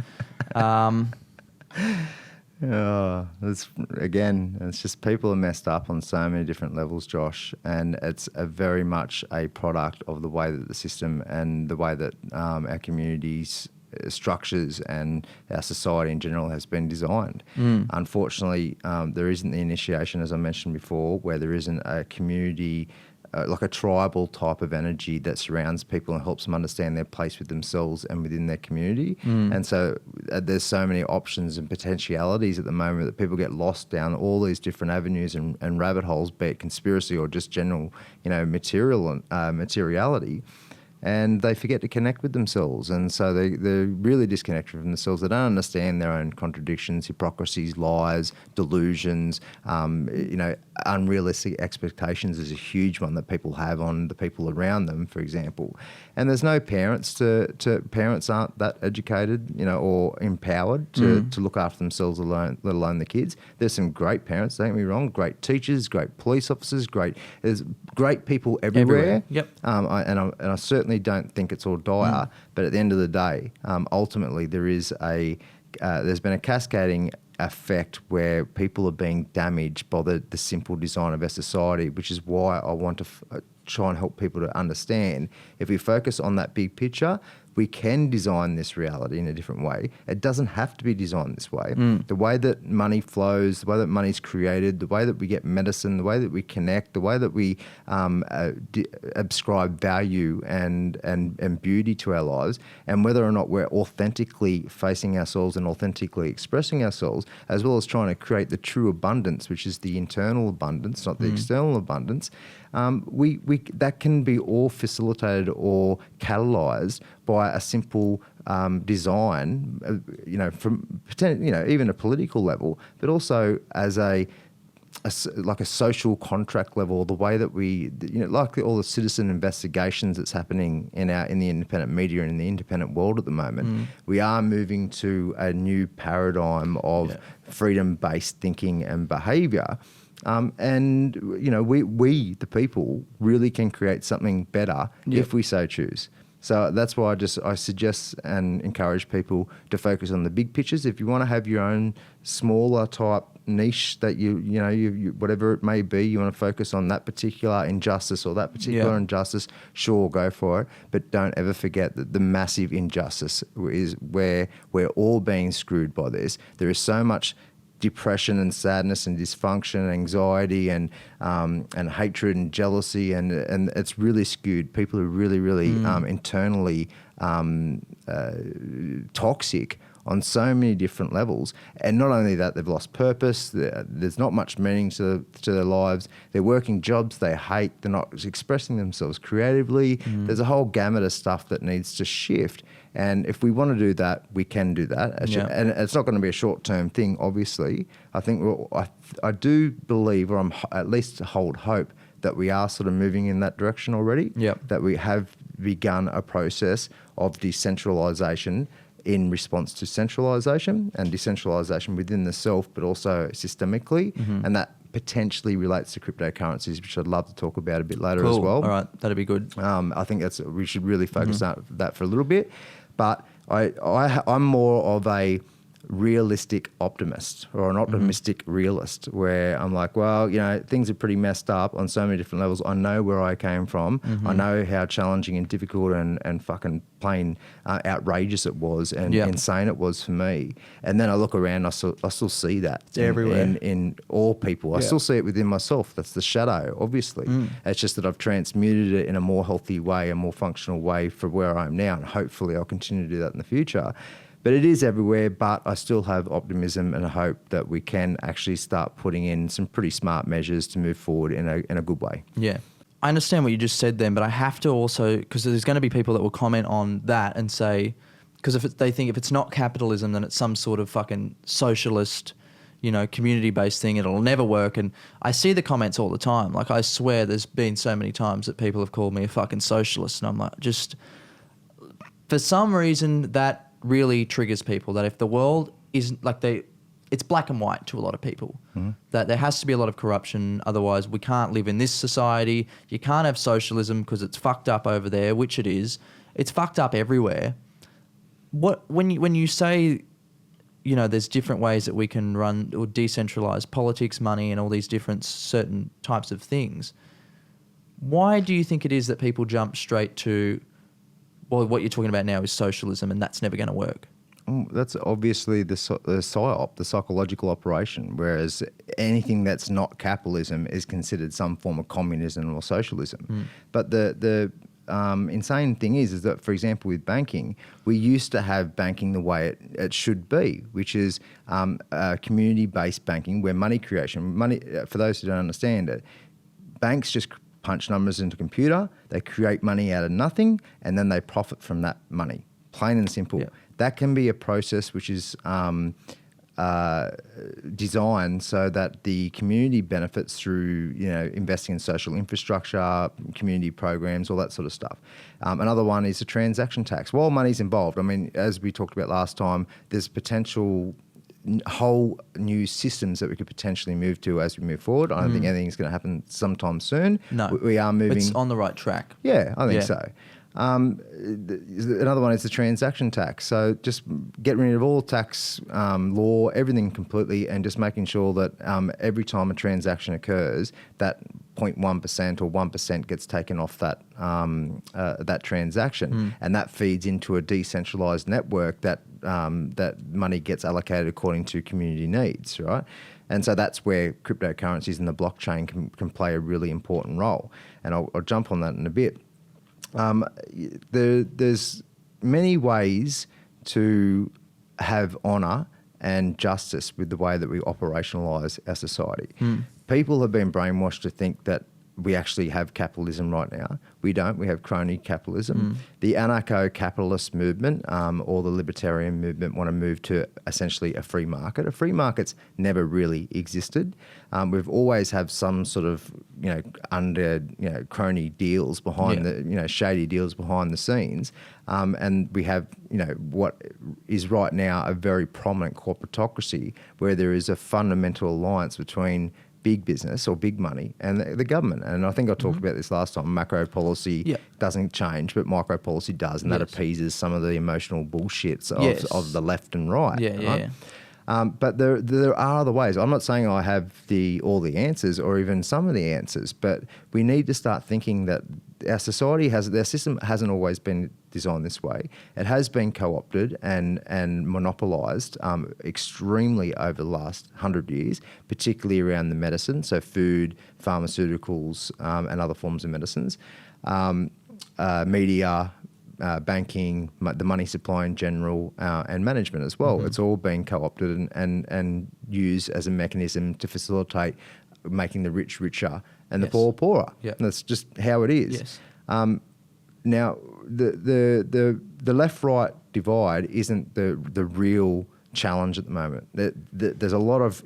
It's just people are messed up on so many different levels, Josh, and it's very much a product of the way that the system and the way that our communities structures and our society in general has been designed. Unfortunately, there isn't the initiation, as I mentioned before, where there isn't a community, like a tribal type of energy that surrounds people and helps them understand their place with themselves and within their community. And so there's so many options and potentialities at the moment that people get lost down all these different avenues and rabbit holes, be it conspiracy or just general, materiality. And they forget to connect with themselves. And so they're really disconnected from themselves. They don't understand their own contradictions, hypocrisies, lies, delusions. Unrealistic expectations is a huge one that people have on the people around them, for example. And there's no parents parents aren't that educated, or empowered to look after themselves alone, let alone the kids. There's some great parents, don't get me wrong, great teachers, great police officers, there's great people everywhere. Yep. I certainly don't think it's all dire, but at the end of the day, ultimately there's been a cascading effect where people are being damaged by the simple design of our society, which is why I want to try and help people to understand. If we focus on that big picture, we can design this reality in a different way. It doesn't have to be designed this way. The way that money flows, the way that money is created, the way that we get medicine, the way that we connect, the way that we ascribe value and beauty to our lives, and whether or not we're authentically facing ourselves and authentically expressing ourselves, as well as trying to create the true abundance, which is the internal abundance, not the external abundance, we that can be all facilitated or catalyzed by a simple design, from even a political level, but also as like a social contract level, the way that we, like all the citizen investigations that's happening in the independent media and in the independent world at the moment, we are moving to a new paradigm of freedom-based thinking and behaviour. And we, the people, really can create something better if we so choose. So that's why I suggest and encourage people to focus on the big pictures. If you want to have your own smaller type niche that you whatever it may be, you want to focus on that particular injustice or that particular injustice, sure, go for it. But don't ever forget that the massive injustice is where we're all being screwed by this. There is so much depression and sadness and dysfunction and anxiety and hatred and jealousy and it's really skewed. People are really internally toxic on so many different levels. And not only that, they've lost purpose. There's not much meaning to their lives. They're working jobs they hate. They're not expressing themselves creatively. There's a whole gamut of stuff that needs to shift. And if we want to do that, we can do that. And it's not going to be a short-term thing, obviously. I think I do believe, or I'm at least hold hope, that we are sort of moving in that direction already. That we have begun a process of decentralisation in response to centralisation and decentralisation within the self, but also systemically. And that potentially relates to cryptocurrencies, which I'd love to talk about a bit later as well. All right, that'd be good. I think we should really focus on that for a little bit. But I'm more of a realistic optimist or an optimistic realist, where I'm like, well, things are pretty messed up on so many different levels. I know where I came from. I know how challenging and difficult and fucking plain outrageous it was and insane it was for me. And then I look around, I still see that. It's everywhere. In all people. I still see it within myself. That's the shadow, obviously. It's just that I've transmuted it in a more healthy way, a more functional way for where I am now. And hopefully I'll continue to do that in the future. But it is everywhere, but I still have optimism and hope that we can actually start putting in some pretty smart measures to move forward in a good way. Yeah. I understand what you just said then, but I have to also, because there's going to be people that will comment on that and say, because they think if it's not capitalism, then it's some sort of fucking socialist, community-based thing. It'll never work. And I see the comments all the time. Like, I swear there's been so many times that people have called me a fucking socialist. And I'm like, just for some reason that really triggers people, that if the world isn't like it's black and white to a lot of people, that there has to be a lot of corruption, otherwise we can't live in this society. You can't have socialism because it's fucked up over there, which it is. It's fucked up everywhere. When you say, there's different ways that we can run or decentralize politics, money, and all these different certain types of things, why do you think it is that people jump straight to, well, what you're talking about now is socialism and that's never going to work? That's obviously the psyop, the psychological operation, whereas anything that's not capitalism is considered some form of communism or socialism. But the insane thing is that, for example, with banking, we used to have banking the way it should be, which is community-based banking, where money creation, for those who don't understand it, banks just punch numbers into a computer, they create money out of nothing, and then they profit from that money, plain and simple. Yeah. That can be a process which is designed so that the community benefits through, investing in social infrastructure, community programs, all that sort of stuff. Another one is a transaction tax. While money's involved, I mean, as we talked about last time, there's potential whole new systems that we could potentially move to as we move forward. I don't think anything's going to happen sometime soon. No, we are moving. It's on the right track. Yeah, I think so. Another one is the transaction tax. So just get rid of all tax law, everything completely, and just making sure that every time a transaction occurs, that 0.1% or 1% gets taken off that transaction, and that feeds into a decentralized network that money gets allocated according to community needs, right? And so that's where cryptocurrencies and the blockchain can play a really important role. And I'll jump on that in a bit. There's many ways to have honour and justice with the way that we operationalise our society. People have been brainwashed to think that we actually have capitalism right now. We don't. We have crony capitalism. The anarcho-capitalist movement or the libertarian movement want to move to essentially a free market. A free market's never really existed. We've always have some sort of crony deals behind shady deals behind the scenes, and we have what is right now a very prominent corporatocracy where there is a fundamental alliance between big business or big money and the government. And I think I talked about this last time. Macro policy doesn't change, but micro policy does, and that appeases some of the emotional bullshits of the left and right. But there are other ways. I'm not saying I have all the answers or even some of the answers, but we need to start thinking that our system hasn't always been designed this way. It has been co-opted and monopolised extremely over the last 100 years, particularly around the medicine, so food, pharmaceuticals, and other forms of medicines, media, banking, the money supply in general, and management as well. It's all been co-opted and used as a mechanism to facilitate making the rich richer and the poor poorer. And that's just how it is. Now, the left-right divide isn't the real challenge at the moment. There's a lot of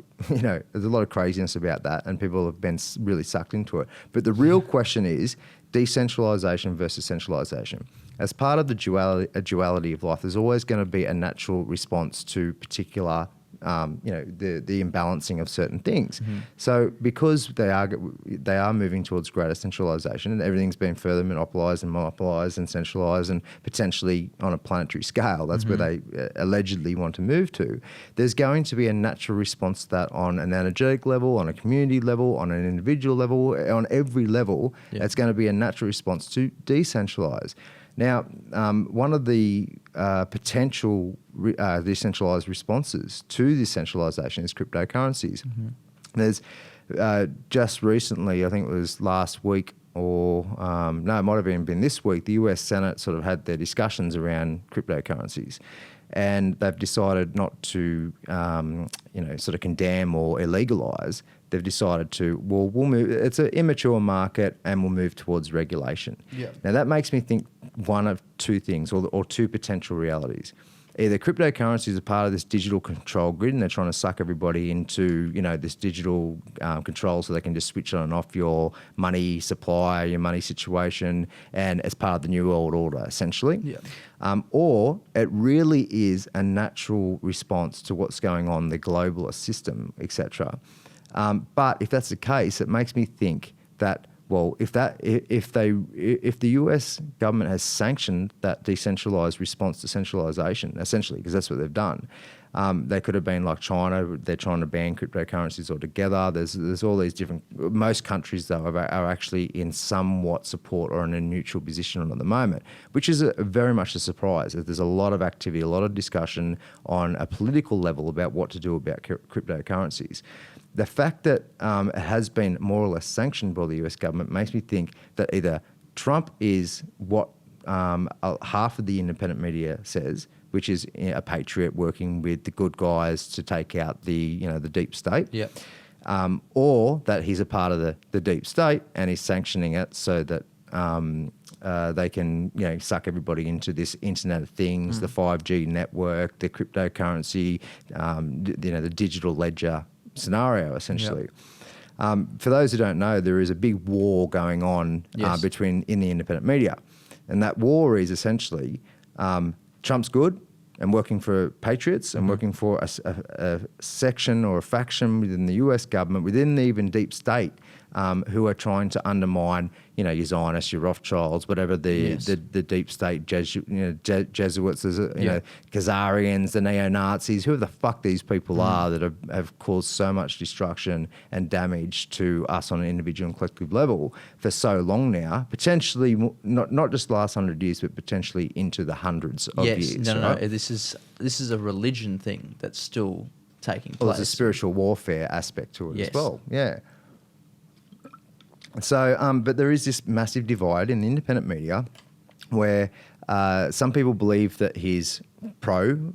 craziness about that, and people have been really sucked into it. But the real question is decentralisation versus centralisation. As part of the duality of life, there's always going to be a natural response to particular, the imbalancing of certain things. So because they are moving towards greater centralisation, and everything's been further monopolised and centralised, and potentially on a planetary scale, that's where they allegedly want to move to. There's going to be a natural response to that on an energetic level, on a community level, on an individual level, on every level. It's going to be a natural response to decentralise. Now, one of the potential decentralised responses to this centralisation is cryptocurrencies. There's just recently, I think it was last week, or it might have even been this week, the US Senate sort of had their discussions around cryptocurrencies. And they've decided not to, sort of condemn or illegalise. They've decided to, we'll move. It's an immature market, and we'll move towards regulation. Now that makes me think one of two things, or two potential realities. Either cryptocurrencies are part of this digital control grid, and they're trying to suck everybody into this digital control, so they can just switch on and off your money supply, your money situation, and as part of the new world order, essentially. Or it really is a natural response to what's going on in the globalist system, etc. But if that's the case, it makes me think that, well, if the US government has sanctioned that decentralised response to centralisation, essentially, because that's what they've done, they could have been like China. They're trying to ban cryptocurrencies altogether. There's all these different. Most countries though are actually in somewhat support or in a neutral position on at the moment, which is very much a surprise. There's a lot of activity, a lot of discussion on a political level about what to do about cryptocurrencies. The fact that it has been more or less sanctioned by the US government makes me think that either Trump is what half of the independent media says, which is a patriot working with the good guys to take out the deep state, or that he's a part of the deep state and he's sanctioning it so that they can suck everybody into this Internet of Things, the 5G network, the cryptocurrency, the digital ledger scenario, essentially. For those who don't know, there is a big war going on in the independent media. And that war is essentially Trump's good and working for patriots and working for a section or a faction within the US government, within the even deep state, who are trying to undermine, your Zionists, your Rothschilds, whatever the deep state Jesuits, Khazarians, the neo-Nazis, whoever the fuck these people are that have caused so much destruction and damage to us on an individual and collective level for so long now, potentially not just the last 100 years, but potentially into the hundreds of years. No. This is a religion thing that's still taking place. Well, there's a spiritual warfare aspect to it as well. Yeah. So, but there is this massive divide in the independent media where some people believe that he's pro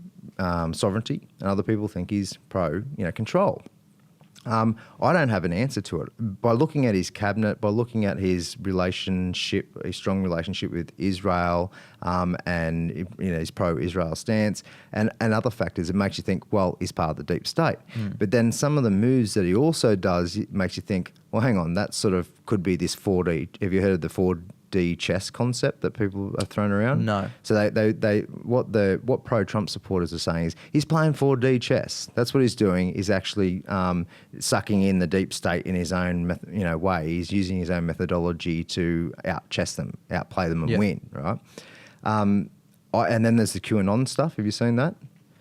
sovereignty and other people think he's pro, control. I don't have an answer to it. By looking at his cabinet, by looking at his strong relationship with Israel, and his pro-Israel stance, and other factors, it makes you think, well, he's part of the deep state. But then some of the moves that he also does, it makes you think, well, hang on, that sort of could be this 4D. Have you heard of the 4D chess concept that people have thrown around? No. So what pro-Trump supporters are saying is he's playing 4D chess. That's what he's doing. He's actually sucking in the deep state in his own way. He's using his own methodology to out-chess them, outplay them and win, right? And then there's the QAnon stuff. Have you seen that?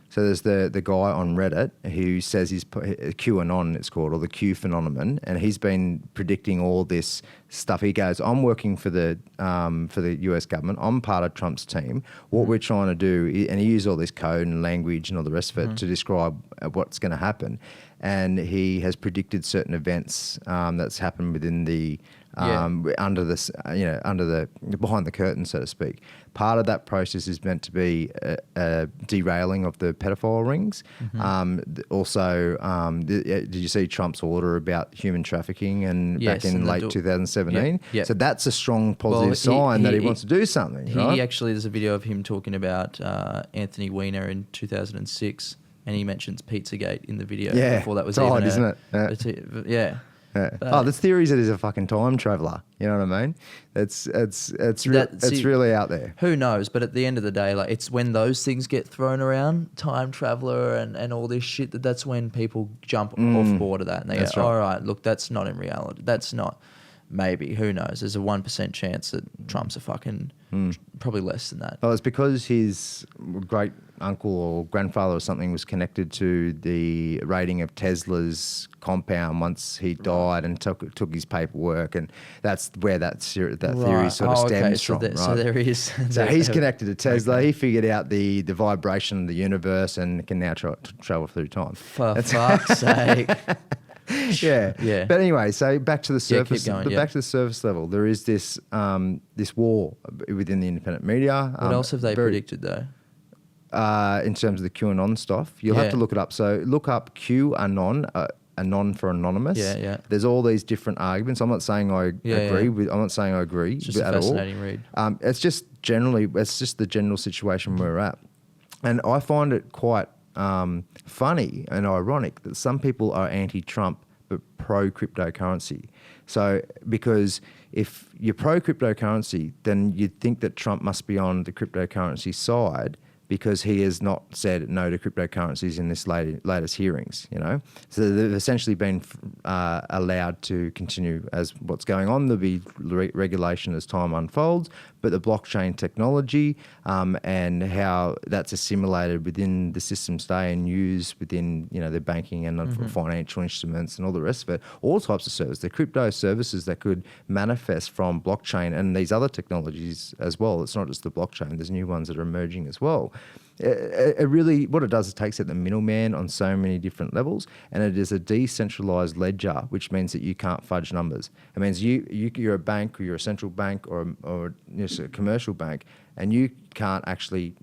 So there's the guy on Reddit who says he's QAnon, it's called, or the Q phenomenon, and he's been predicting all this stuff. He goes, I'm working for the US government. I'm part of Trump's team. What we're trying to do, and he used all this code and language and all the rest of it to describe what's going to happen. And he has predicted certain events that's happened within the under the behind the curtain, so to speak. Part of that process is meant to be a derailing of the pedophile rings. Did you see Trump's order about human trafficking back in late 2017? Yeah. So that's a strong positive sign that he wants to do something. Right? There's a video of him talking about Anthony Weiner in 2006, and he mentions Pizzagate in the video. Yeah, before that was it's even odd, isn't it? Yeah. Yeah. The theory is that he's a fucking time traveller. You know what I mean? It's really out there. Who knows? But at the end of the day, it's when those things get thrown around, time traveller and all this shit, that's when people jump off board of that and they go, Right. all right, look, that's not in reality. That's not. Maybe, who knows? There's a 1% chance that Trump's a fucking, probably less than that. Well, it's because his great uncle or grandfather or something was connected to the raiding of Tesla's compound once he died and took his paperwork, and that's where that theory sort of stems from. Right? So there is. So he's connected to Tesla. Okay. He figured out the vibration of the universe and can now travel through time. For fuck's sake. Yeah. But anyway, so back to the surface. Keep going, back to the surface level, there is this war within the independent media. What else have they predicted though? In terms of the QAnon stuff, you'll have to look it up. So look up QAnon, anon for anonymous. Yeah. There's all these different arguments. I'm not saying I agree with. I'm not saying I agree it's just at a fascinating all. read. It's just the general situation we're at, and I find it quite funny and ironic that some people are anti-Trump but pro-cryptocurrency. So because if you're pro-cryptocurrency, then you'd think that Trump must be on the cryptocurrency side because he has not said no to cryptocurrencies in this latest hearings, So they've essentially been allowed to continue as what's going on. There'll be regulation as time unfolds, but the blockchain technology and how that's assimilated within the system today and used within, the banking and financial instruments and all the rest of it, all types of services, the crypto services that could manifest from blockchain and these other technologies as well. It's not just the blockchain, there's new ones that are emerging as well. It really, what it does is takes out the middleman on so many different levels, and it is a decentralized ledger, which means that you can't fudge numbers. It means you're a bank, or you're a central bank, or a commercial bank, and you can't actually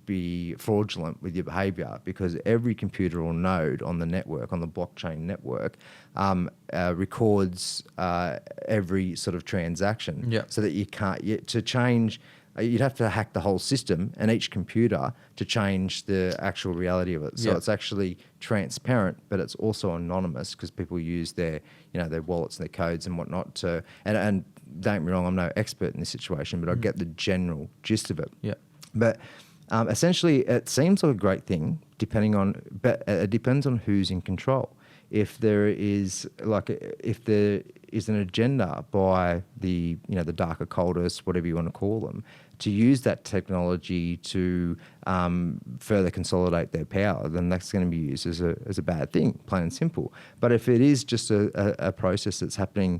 be fraudulent with your behaviour because every computer or node on the network, on the blockchain network, records every sort of transaction, so that you can't to change. You'd have to hack the whole system and each computer to change the actual reality of it. So it's actually transparent, but it's also anonymous because people use their wallets and their codes and whatnot to. And don't get me wrong, I'm no expert in this situation, but I get the general gist of it. Yeah. But essentially, it seems like a great thing, but it depends on who's in control. if there is an agenda by the the darker cultists, whatever you want to call them, to use that technology to further consolidate their power, then that's going to be used as a bad thing, plain and simple. But if it is just a process that's happening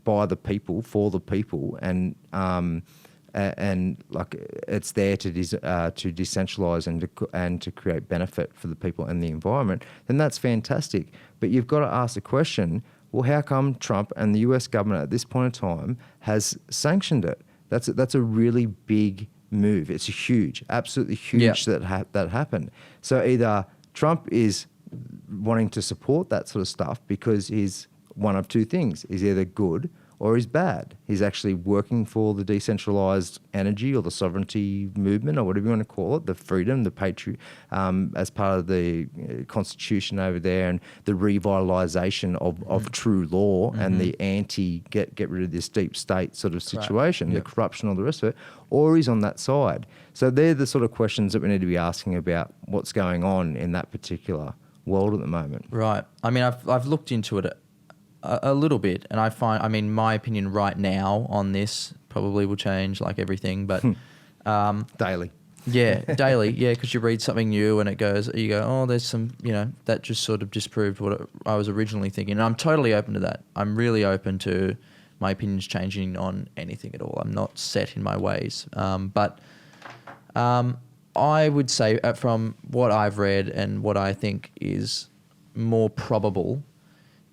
by the people, for the people, and like it's there to decentralize and to create benefit for the people and the environment, then that's fantastic. But you've got to ask the question, well, how come Trump and the US government at this point in time has sanctioned it? That's a really big move. It's huge, absolutely huge that happened. So either Trump is wanting to support that sort of stuff because he's one of two things. He's either good or he's bad. He's actually working for the decentralized energy or the sovereignty movement or whatever you want to call it, the freedom, the as part of the constitution over there, and the revitalization of true law and the get rid of this deep state sort of situation, the corruption, all the rest of it, or he's on that side. So they're the sort of questions that we need to be asking about what's going on in that particular world at the moment. Right. I mean, I've looked into it a little bit, and I find, I mean, my opinion right now on this probably will change like everything, but daily. Yeah, daily. Yeah, because you read something new and you go, oh, there's some, that just sort of disproved what I was originally thinking. And I'm totally open to that. I'm really open to my opinions changing on anything at all. I'm not set in my ways. But I would say from what I've read and what I think is more probable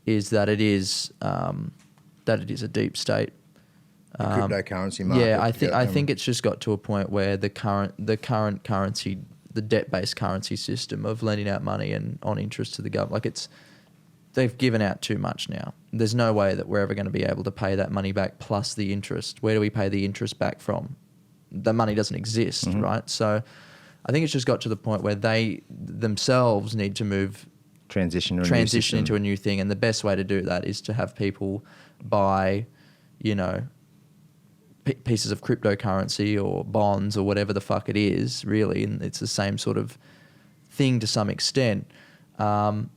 is that it is a deep state. The cryptocurrency market. Yeah, I think it's just got to a point where the current currency, the debt-based currency system of lending out money and on interest to the government, they've given out too much now. There's no way that we're ever going to be able to pay that money back plus the interest. Where do we pay the interest back from? The money doesn't exist, right? So I think it's just got to the point where they themselves need to transition into a new thing, and the best way to do that is to have people buy, pieces of cryptocurrency or bonds or whatever the fuck it is, really, and it's the same sort of thing to some extent. And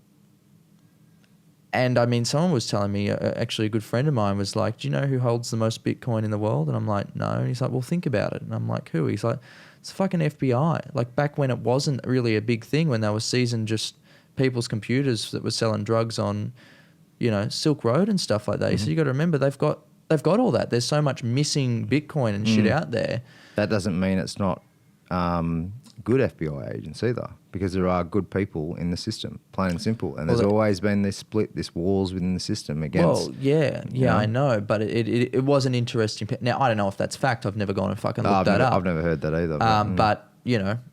I mean, someone was telling me, actually a good friend of mine was like, do you know who holds the most Bitcoin in the world? And I'm like, no. And he's like, well, think about it. And I'm like, who? He's like, it's the fucking FBI. Like back when it wasn't really a big thing, when they were seizing just people's computers that were selling drugs on, Silk Road and stuff like that. So you got to remember they've got all that. There's so much missing Bitcoin and shit out there. That doesn't mean it's not good FBI agents either, because there are good people in the system, plain and simple. And there's always been this split, this wars within the system against. Well, I know, but it was an interesting. Now I don't know if that's fact. I've never gone and fucking looked that up. I've never heard that either. But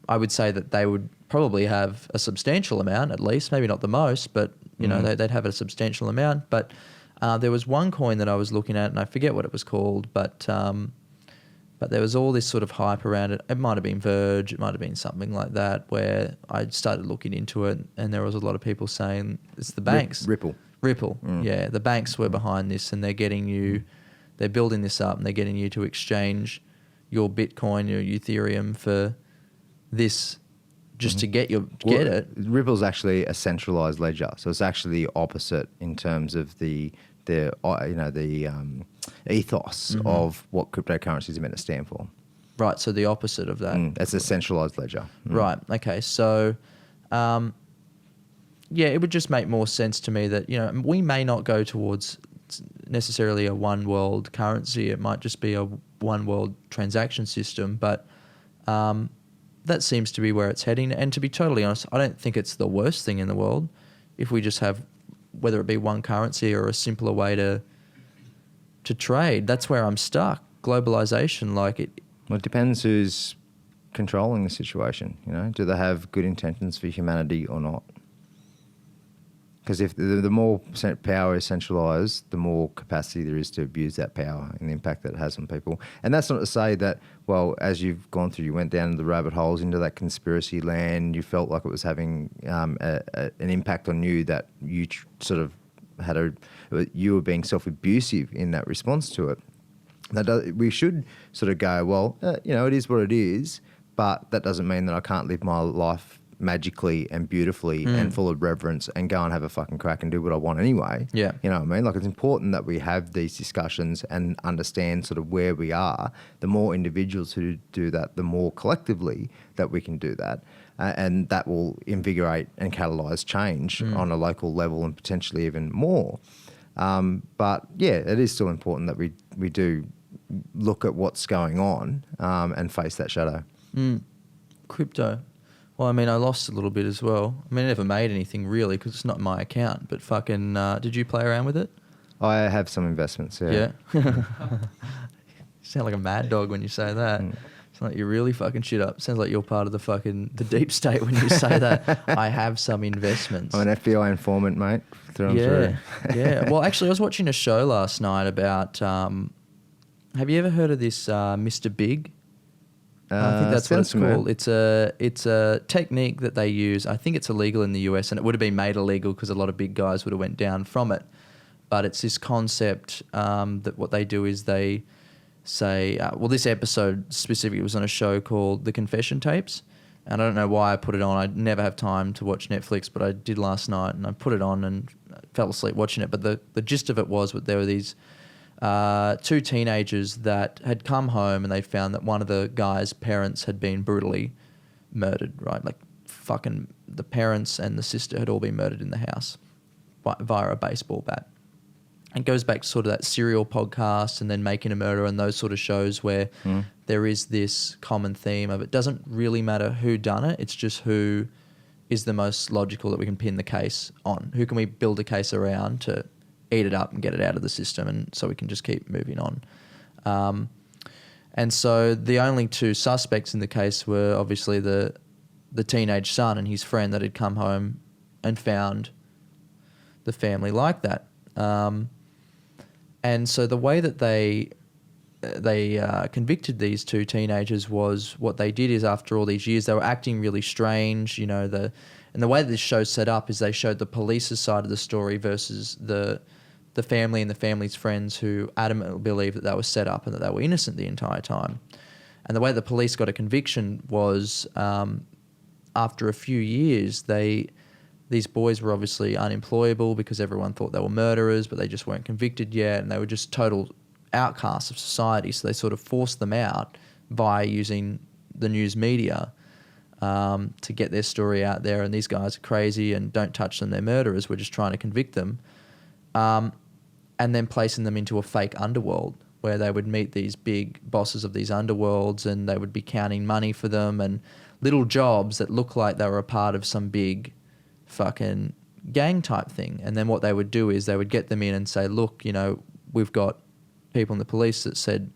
I would say that they would probably have a substantial amount, at least, maybe not the most, but they'd have a substantial amount. But there was one coin that I was looking at, and I forget what it was called, but there was all this sort of hype around it. It might have been Verge, it might have been something like that, where I started looking into it, and there was a lot of people saying it's the banks. Ripple. Yeah, the banks were behind this, and they're building this up, and they're getting you to exchange your Bitcoin, your Ethereum for this just to get it. Ripple's actually a centralized ledger, so it's actually the opposite in terms of the ethos of what cryptocurrencies are meant to stand for. Right, so the opposite of that. It's a centralized ledger. Right. Okay. So, it would just make more sense to me that we may not go towards necessarily a one world currency. It might just be a one world transaction system, but that seems to be where it's heading. And to be totally honest, I don't think it's the worst thing in the world if we just have, whether it be one currency or a simpler way to trade. That's where I'm stuck. Globalization, Well, it depends who's controlling the situation. Do they have good intentions for humanity or not? Because if the more power is centralized, the more capacity there is to abuse that power and the impact that it has on people. And that's not to say that, well, as you've gone through, you went down the rabbit holes into that conspiracy land, you felt like it was having an impact on you, that you sort of you were being self-abusive in that response to it. We should sort of go, well, it is what it is, but that doesn't mean that I can't live my life magically and beautifully and full of reverence and go and have a fucking crack and do what I want anyway. Yeah. You know what I mean? Like, it's important that we have these discussions and understand sort of where we are. The more individuals who do that, the more collectively that we can do that. And that will invigorate and catalyse change on a local level and potentially even more. But yeah, it is still important that we do look at what's going on and face that shadow. Crypto. Well, I mean, I lost a little bit as well. I mean, I never made anything really because it's not my account. But fucking, did you play around with it? I have some investments, yeah. Yeah. You sound like a mad dog when you say that. It's like you're really fucking shit up. Sounds like you're part of the deep state when you say that. I have some investments. I'm an FBI informant, mate. Through and through. Yeah. Well, actually, I was watching a show last night about. Have you ever heard of this Mr. Big? I think that's what it's called. It's a technique that they use. I think it's illegal in the US, and it would have been made illegal because a lot of big guys would have went down from it. But it's this concept that what they do is they say, this episode specifically was on a show called The Confession Tapes, and I don't know why I put it on. I never have time to watch Netflix, but I did last night, and I put it on and fell asleep watching it. But the gist of it was that there were these two teenagers that had come home and they found that one of the guy's parents had been brutally murdered, right? Like fucking the parents and the sister had all been murdered in the house via a baseball bat. It goes back to sort of that Serial podcast and then Making a Murderer and those sort of shows where there is this common theme of it doesn't really matter who done it, it's just who is the most logical that we can pin the case on. Who can we build a case around to eat it up and get it out of the system, and so we can just keep moving on. And so the only two suspects in the case were obviously the teenage son and his friend that had come home and found the family like that. And so the way that they convicted these two teenagers was what they did is after all these years they were acting really strange, you know. And the way that this show's set up is they showed the police's side of the story versus the family and the family's friends who adamantly believed that they were set up and that they were innocent the entire time. And the way the police got a conviction was after a few years, these boys were obviously unemployable because everyone thought they were murderers, but they just weren't convicted yet, and they were just total outcasts of society. So they sort of forced them out by using the news media to get their story out there. And these guys are crazy and don't touch them, they're murderers. We're just trying to convict them. And then placing them into a fake underworld where they would meet these big bosses of these underworlds and they would be counting money for them and little jobs that looked like they were a part of some big fucking gang type thing. And then what they would do is they would get them in and say, look, you know, we've got people in the police that said,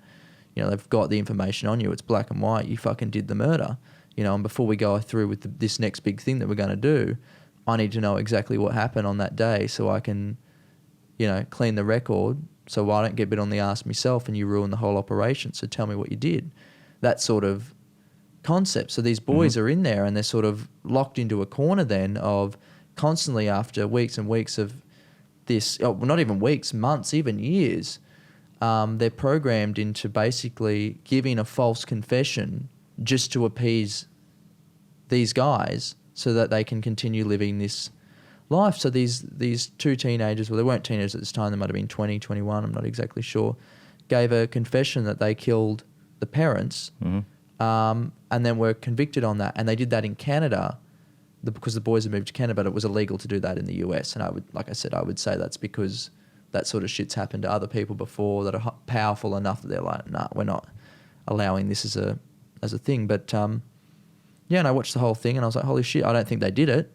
you know, they've got the information on you. It's black and white. You fucking did the murder. You know, and before we go through with this next big thing that we're going to do, I need to know exactly what happened on that day so I can, you know, clean the record so I don't get bit on the ass myself and you ruin the whole operation. So tell me what you did. That sort of concept. So these boys are in there and they're sort of locked into a corner then of constantly after weeks and weeks of this, not even weeks, months, even years, they're programmed into basically giving a false confession just to appease these guys so that they can continue living this life. So these two teenagers, well, they weren't teenagers at this time, they might have been 20, 21, I'm not exactly sure, gave a confession that they killed the parents and then were convicted on that. And they did that in Canada because the boys had moved to Canada, but it was illegal to do that in the US. And I would say that's because that sort of shit's happened to other people before that are powerful enough that they're like, nah, we're not allowing this as a thing. But yeah, and I watched the whole thing and I was like, holy shit, I don't think they did it.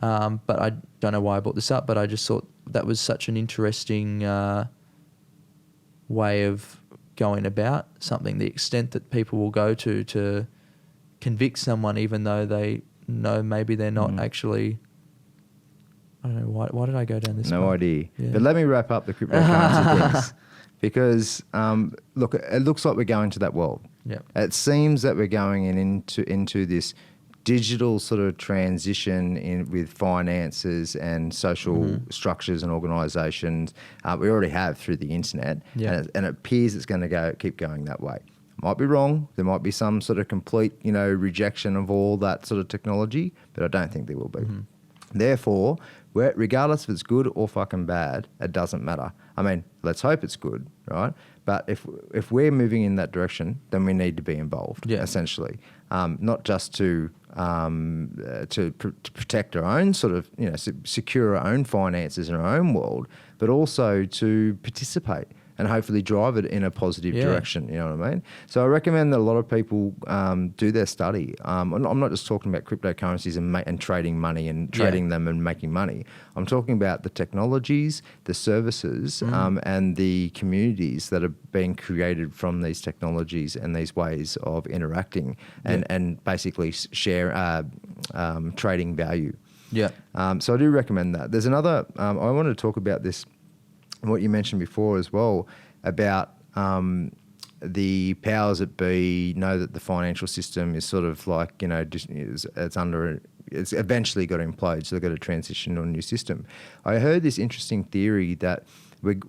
But I don't know why I brought this up, but I just thought that was such an interesting way of going about something, the extent that people will go to convict someone even though they know maybe they're not actually... I don't know, why did I go down this No way? idea. Yeah. But let me wrap up the cryptocurrency things because, look, it looks like we're going to that world. Yep. It seems that we're going into this digital sort of transition with finances and social structures and organisations. We already have through the internet, and it appears it's going to keep going that way. Might be wrong. There might be some sort of complete, rejection of all that sort of technology, but I don't think there will be. Therefore, regardless if it's good or fucking bad, it doesn't matter. I mean, let's hope it's good, right? But if we're moving in that direction, then we need to be involved, essentially, not just to protect our own sort of, secure our own finances in our own world, but also to participate and hopefully drive it in a positive direction, you know what I mean? So I recommend that a lot of people do their study. I'm not just talking about cryptocurrencies and trading money and trading them and making money. I'm talking about the technologies, the services, and the communities that are being created from these technologies and these ways of interacting and basically trading value. Yeah. So I do recommend that. There's another, I want to talk about this, what you mentioned before as well, about the powers that be know that the financial system is sort of like, it's eventually got to implode, so they've got to transition to a new system. I heard this interesting theory that we've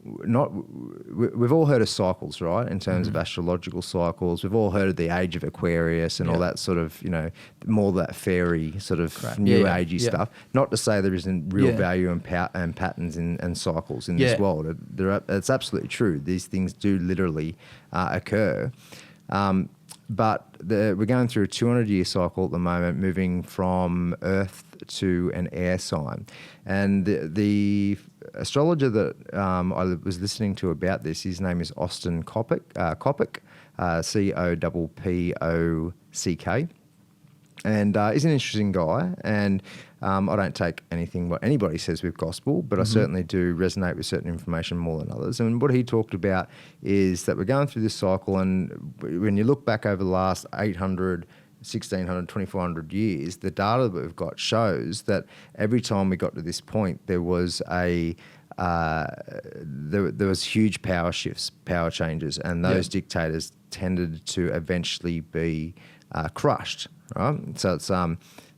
all heard of cycles, right? In terms of astrological cycles, we've all heard of the age of Aquarius and all that sort of, more that fairy sort of new agey stuff. Not to say there isn't real value and patterns and cycles in this world. It's absolutely true. These things do literally occur. But we're going through a 200-year cycle at the moment, moving from Earth to an air sign. And the astrologer that I was listening to about this, his name is Austin Coppock, Coppock. And he's an interesting guy. And I don't take anything what anybody says with gospel, but I certainly do resonate with certain information more than others. And what he talked about is that we're going through this cycle, and when you look back over the last 800, 1600, 2400 years, the data that we've got shows that every time we got to this point, there was there was huge power shifts, power changes, and those dictators tended to eventually be crushed. Right, so it's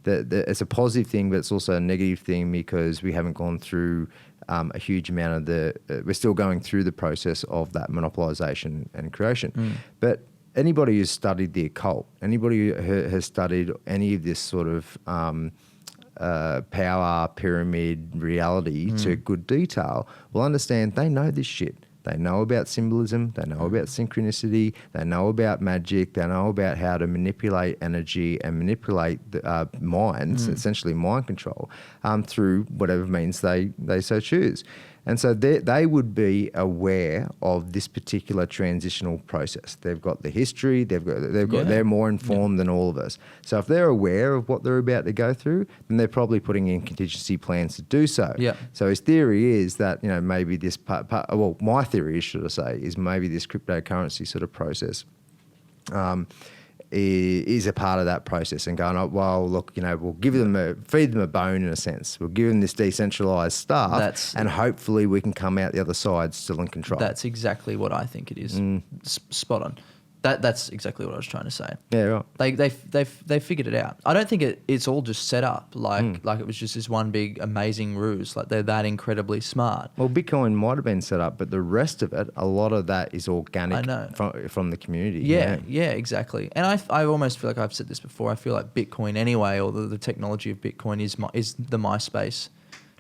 it's a positive thing, but it's also a negative thing because we haven't gone through a huge amount of we're still going through the process of that monopolisation and creation. But anybody who's studied the occult, anybody who has studied any of this sort of power pyramid reality to good detail will understand they know this shit. They know about symbolism, they know about synchronicity, they know about magic, they know about how to manipulate energy and manipulate the minds, essentially mind control, through whatever means they so choose. And so they would be aware of this particular transitional process. They've got the history, they're more informed than all of us. So if they're aware of what they're about to go through, then they're probably putting in contingency plans to do so. Yeah. So his theory is that, maybe this my theory, should I say, is maybe this cryptocurrency sort of process is a part of that process, and going, look, we'll feed them a bone in a sense. We'll give them this decentralized stuff, and hopefully we can come out the other side still in control. That's exactly what I think it is. Spot on. That's exactly what I was trying to say. Yeah, right. They figured it out. I don't think it's all just set up like it was just this one big amazing ruse. Like they're that incredibly smart. Well, Bitcoin might have been set up, but the rest of it, a lot of that is organic from the community. Yeah, exactly. And I almost feel like I've said this before. I feel like Bitcoin anyway, or the technology of Bitcoin is the MySpace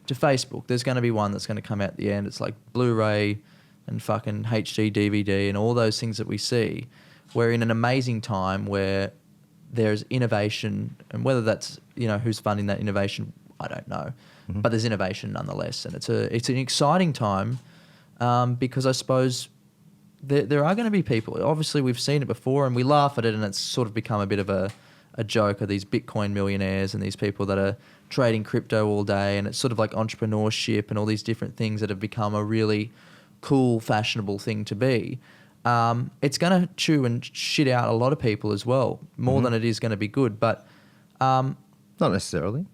to Facebook. There's going to be one that's going to come out at the end. It's like Blu-ray and fucking HD DVD and all those things that we see. We're in an amazing time where there's innovation, and whether that's who's funding that innovation, I don't know, but there's innovation nonetheless, and it's an exciting time because I suppose there are going to be people. Obviously, we've seen it before, and we laugh at it, and it's sort of become a bit of a joke of these Bitcoin millionaires and these people that are trading crypto all day, and it's sort of like entrepreneurship and all these different things that have become a really cool, fashionable thing to be. It's going to chew and shit out a lot of people as well, more than it is going to be good. But not necessarily.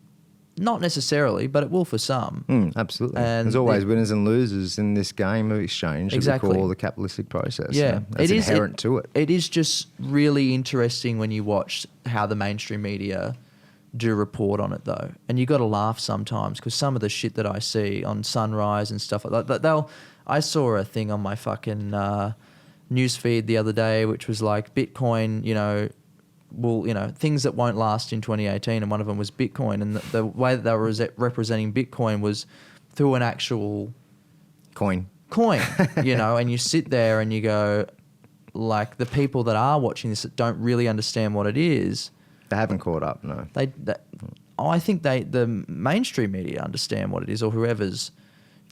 Not necessarily, but it will for some. Absolutely. And there's always winners and losers in this game of exchange that we call the capitalistic process. Yeah. That's inherent to it. It is just really interesting when you watch how the mainstream media do report on it, though. And you got to laugh sometimes because some of the shit that I see on Sunrise and stuff like that, I saw a thing on my fucking news feed the other day, which was like Bitcoin, things that won't last in 2018, and one of them was Bitcoin, and the way that they were representing Bitcoin was through an actual Coin. And you sit there and you go, like, the people that are watching this that don't really understand what it is, They haven't caught up, no. I think the mainstream media understand what it is, or whoever's,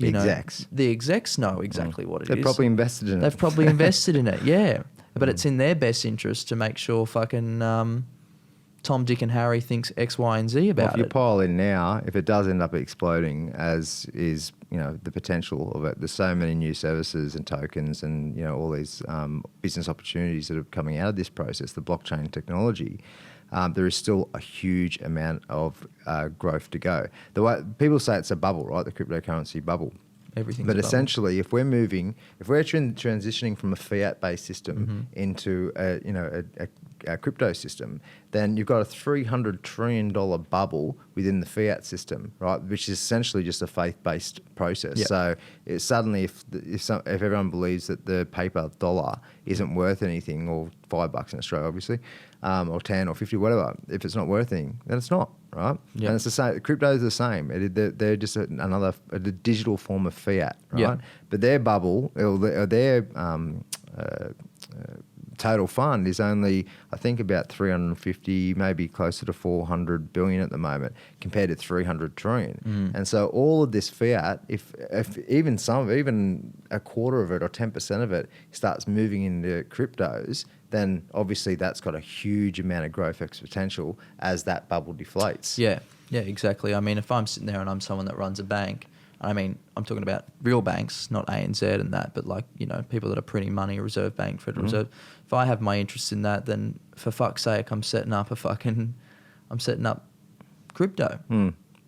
Execs. The execs know exactly what it is. They've probably invested in it. They've probably invested in it, yeah. But it's in their best interest to make sure fucking Tom, Dick and Harry thinks X, Y and Z about If you it. pile in now, if it does end up exploding, as is the potential of it, there's so many new services and tokens and all these business opportunities that are coming out of this process, the blockchain technology. There is still a huge amount of growth to go. The way people say it's a bubble, right? The cryptocurrency bubble. Everything's But a bubble. essentially, if we're transitioning from a fiat-based system into a crypto system, then you've got a $300 trillion bubble within the fiat system, right? Which is essentially just a faith-based process. Yep. So suddenly, if everyone believes that the paper dollar isn't worth anything, or $5 in Australia, obviously, or 10 or 50, whatever, if it's not worth anything, then it's not, right? Yep. And it's the same. Crypto is the same. They're just a digital form of fiat, right? Yep. But their bubble, or their total fund is only, I think, about 350, maybe closer to 400 billion at the moment, compared to 300 trillion. And so all of this fiat, if even a quarter of it or 10% of it starts moving into cryptos, then obviously that's got a huge amount of growth potential as that bubble deflates. Yeah, exactly. I mean, if I'm sitting there and I'm someone that runs a bank, I mean, I'm talking about real banks, not ANZ and that, but like, people that are printing money, Reserve Bank, Federal Reserve. If I have my interest in that, then for fuck's sake, I'm setting up crypto.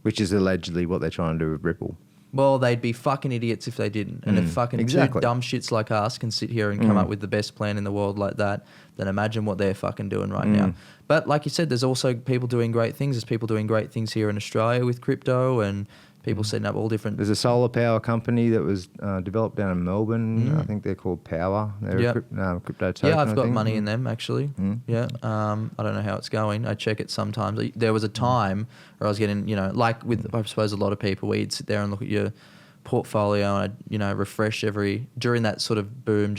Which is allegedly what they're trying to do with Ripple. Well, they'd be fucking idiots if they didn't. And if fucking two dumb shits like us can sit here and come up with the best plan in the world like that, then imagine what they're fucking doing right now. But like you said, there's also people doing great things. There's people doing great things here in Australia with crypto, and people setting up all different... There's a solar power company that was developed down in Melbourne. I think they're called Power. They're a crypto token. Yeah, I've got money in them, actually. Yeah. I don't know how it's going. I check it sometimes. There was a time where I was getting, like with, I suppose, a lot of people, where you'd sit there and look at your portfolio and I'd, refresh during that sort of boom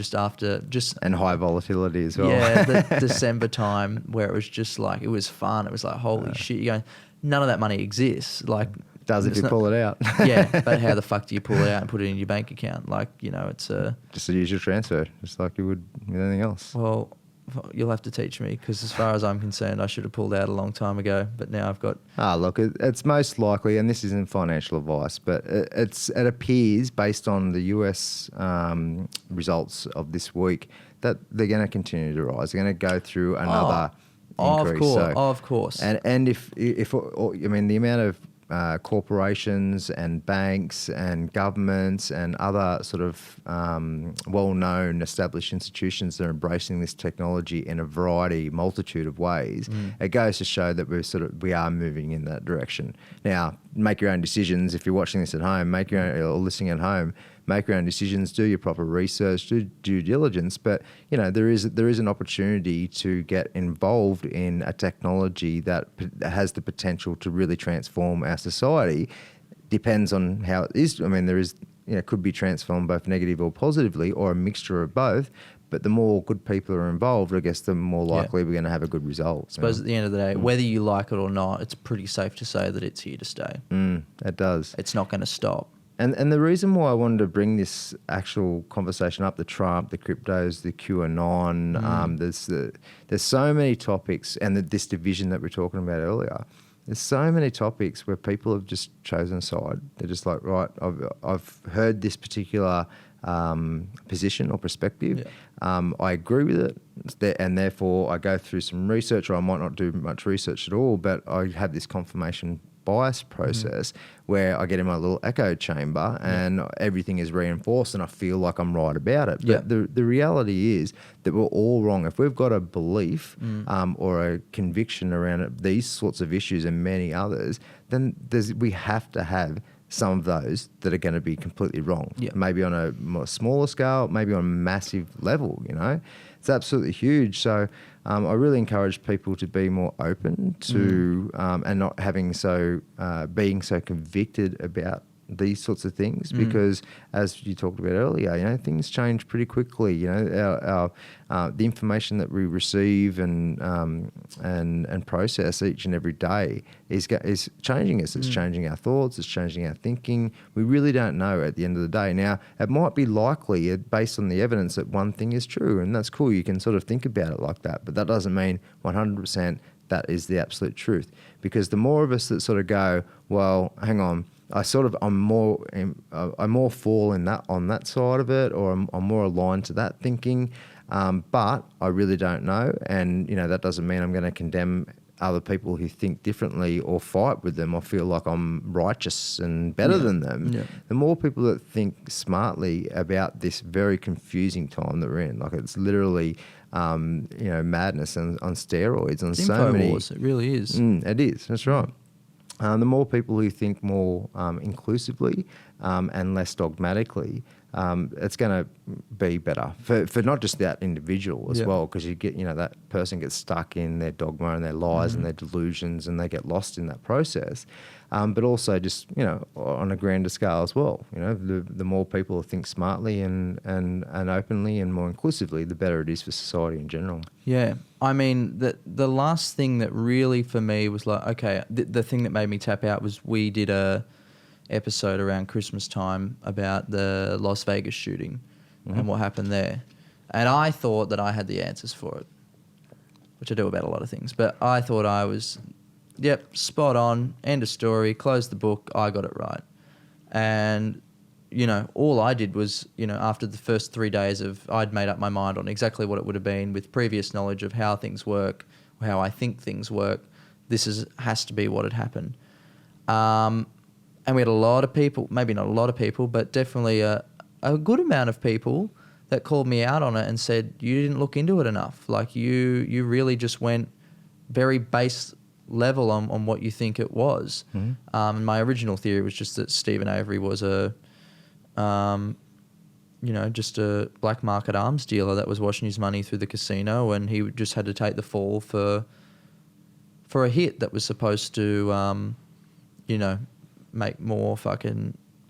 and high volatility as well. Yeah, the December time, where it was just like, it was fun. It was like, holy shit, you're going, none of that money exists. Like, does if you pull it out. Yeah, but how the fuck do you pull it out and put it in your bank account? Like, it's just a usual transfer, just like you would with anything else. Well, you'll have to teach me, because as far as I'm concerned, I should have pulled out a long time ago. But now I've got... Look, it's most likely, and this isn't financial advice, but it appears, based on the US results of this week, that they're going to continue to rise. They're going to go through another increase. Of course. And if the amount of corporations and banks and governments and other sort of well-known established institutions that are embracing this technology in a multitude of ways, it goes to show that we are moving in that direction. Now, make your own decisions. If you're watching this at home, or listening at home, make your own decisions, do your proper research, do due diligence. But there is an opportunity to get involved in a technology that has the potential to really transform our society. Depends on how it is. I mean, could be transformed both negative or positively, or a mixture of both. But the more good people are involved, I guess the more likely we're going to have a good result. I suppose at the end of the day, whether you like it or not, it's pretty safe to say that it's here to stay. It does. It's not going to stop. And the reason why I wanted to bring this actual conversation up, the Trump, the cryptos, the QAnon, there's so many topics, and this division that we were talking about earlier, there's so many topics where people have just chosen a side. They're just like, right, I've heard this particular position or perspective. Yeah. I agree with it, and therefore I go through some research, or I might not do much research at all, but I have this confirmation bias process where I get in my little echo chamber and everything is reinforced and I feel like I'm right about it. But the reality is that we're all wrong. If we've got a belief or a conviction around these sorts of issues and many others, then we have to have some of those that are going to be completely wrong. Yeah. Maybe on a more smaller scale, maybe on a massive level, you know. It's absolutely huge. So I really encourage people to be more open to and not having being so convicted about these sorts of things, because as you talked about earlier, you know, things change pretty quickly. You know, our the information that we receive and process each and every day is changing us. It's changing our thoughts. It's changing our thinking. We really don't know at the end of the day. Now, it might be likely, based on the evidence, that one thing is true, and that's cool. You can sort of think about it like that, but that doesn't mean 100% that is the absolute truth. Because the more of us that sort of go, well, hang on, I'm more fall in that on that side of it, or I'm more aligned to that thinking, but I really don't know, and you know that doesn't mean I'm going to condemn other people who think differently or fight with them or feel like I'm righteous and better than them. Yeah. The more people that think smartly about this very confusing time that we're in, like it's literally you know, madness on steroids on so many. Wars, it really is. It is. That's right. The more people who think more inclusively and less dogmatically, it's going to be better for not just that individual as well, because you get, you know, that person gets stuck in their dogma and their lies and their delusions, and they get lost in that process. But also just, you know, on a grander scale as well. You know, the more people think smartly and openly and more inclusively, the better it is for society in general. Yeah. I mean, the last thing that really for me was like, okay, the thing that made me tap out was we did a episode around Christmas time about the Las Vegas shooting and what happened there. And I thought that I had the answers for it, which I do about a lot of things. But I thought I was, spot on, end of story, close the book, I got it right. And, you know, all I did was, you know, after the first 3 days I'd made up my mind on exactly what it would have been with previous knowledge of how things work, or how I think things work. This has to be what had happened. And we had a lot of people, maybe not a lot of people, but definitely a good amount of people that called me out on it and said, you didn't look into it enough. Like you really just went very base level on what you think it was. And my original theory was just that Stephen Avery was just a black market arms dealer that was washing his money through the casino, and he just had to take the fall for a hit that was supposed to,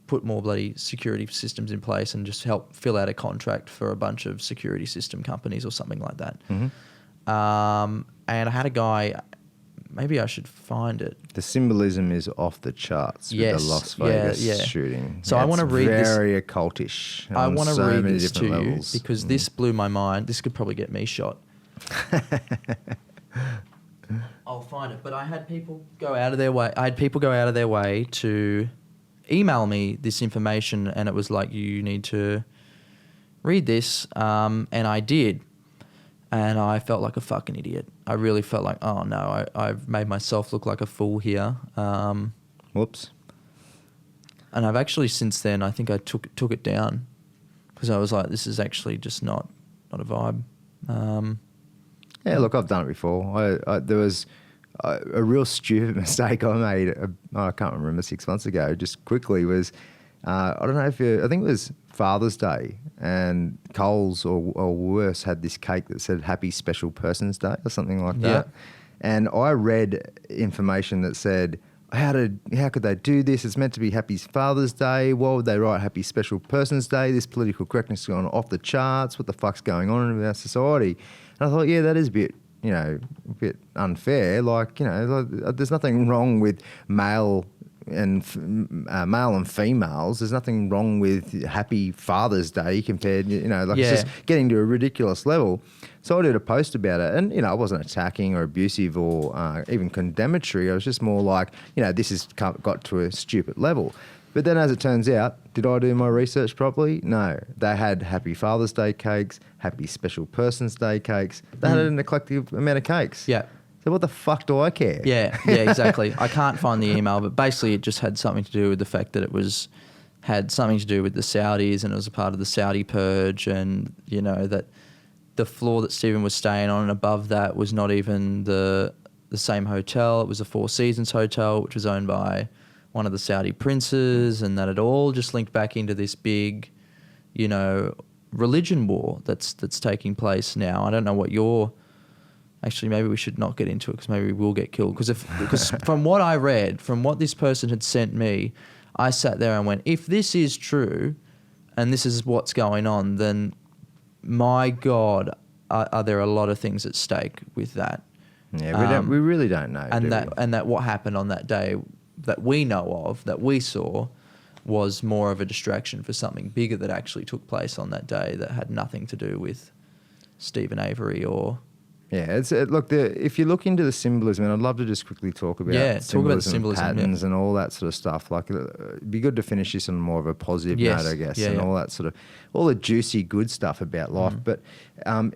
put more bloody security systems in place and just help fill out a contract for a bunch of security system companies or something like that. And I had a guy, maybe I should find it. The symbolism is off the charts with the Las Vegas shooting. So I want to read this. Very occultish. I want to read this to you because this blew my mind. This could probably get me shot. I'll find it. But I had people go out of their way. To email me this information, and it was like, you need to read this. And I did. And I felt like a fucking idiot. I really felt like, oh no, I've made myself look like a fool here. Whoops. And I've actually since then, I think I took it down because I was like, this is actually just not a vibe. Yeah, look, I've done it before. There was a real stupid mistake I made. I can't remember 6 months ago. Just quickly was, I don't know I think it was Father's Day, and Coles or worse had this cake that said Happy Special Person's Day or something like that. And I read information that said, how could they do this? It's meant to be Happy Father's Day. Why would they write Happy Special Person's Day? This political correctness is going off the charts. What the fuck's going on in our society? And I thought, yeah, that is a bit unfair. Like, there's nothing wrong with male and females. There's nothing wrong with Happy Father's Day compared, it's just getting to a ridiculous level. So I did a post about it, and, I wasn't attacking or abusive or even condemnatory. I was just more like, this has got to a stupid level. But then as it turns out, did I do my research properly? No. They had Happy Father's Day cakes, Happy Special Person's Day cakes. They had an eclectic amount of cakes. Yeah. So what the fuck do I care? Yeah, exactly. I can't find the email, but basically it just had something to do with the fact that had something to do with the Saudis, and it was a part of the Saudi purge, and, that the floor that Stephen was staying on and above that was not even the same hotel. It was a Four Seasons hotel, which was owned by one of the Saudi princes, and that it all just linked back into this big, you know, religion war that's taking place now. I don't know what your... Actually, maybe we should not get into it because maybe we will get killed. Because from what I read, from what this person had sent me, I sat there and went, if this is true and this is what's going on, then my God, are there a lot of things at stake with that? Yeah, we really don't know. And that what happened on that day that we know of, that we saw, was more of a distraction for something bigger that actually took place on that day that had nothing to do with Stephen Avery or... Yeah, if you look into the symbolism, and I'd love to just quickly talk about symbolism, patterns and all that sort of stuff. Like, it'd be good to finish this on more of a positive note, I guess, all that sort of, all the juicy good stuff about life. But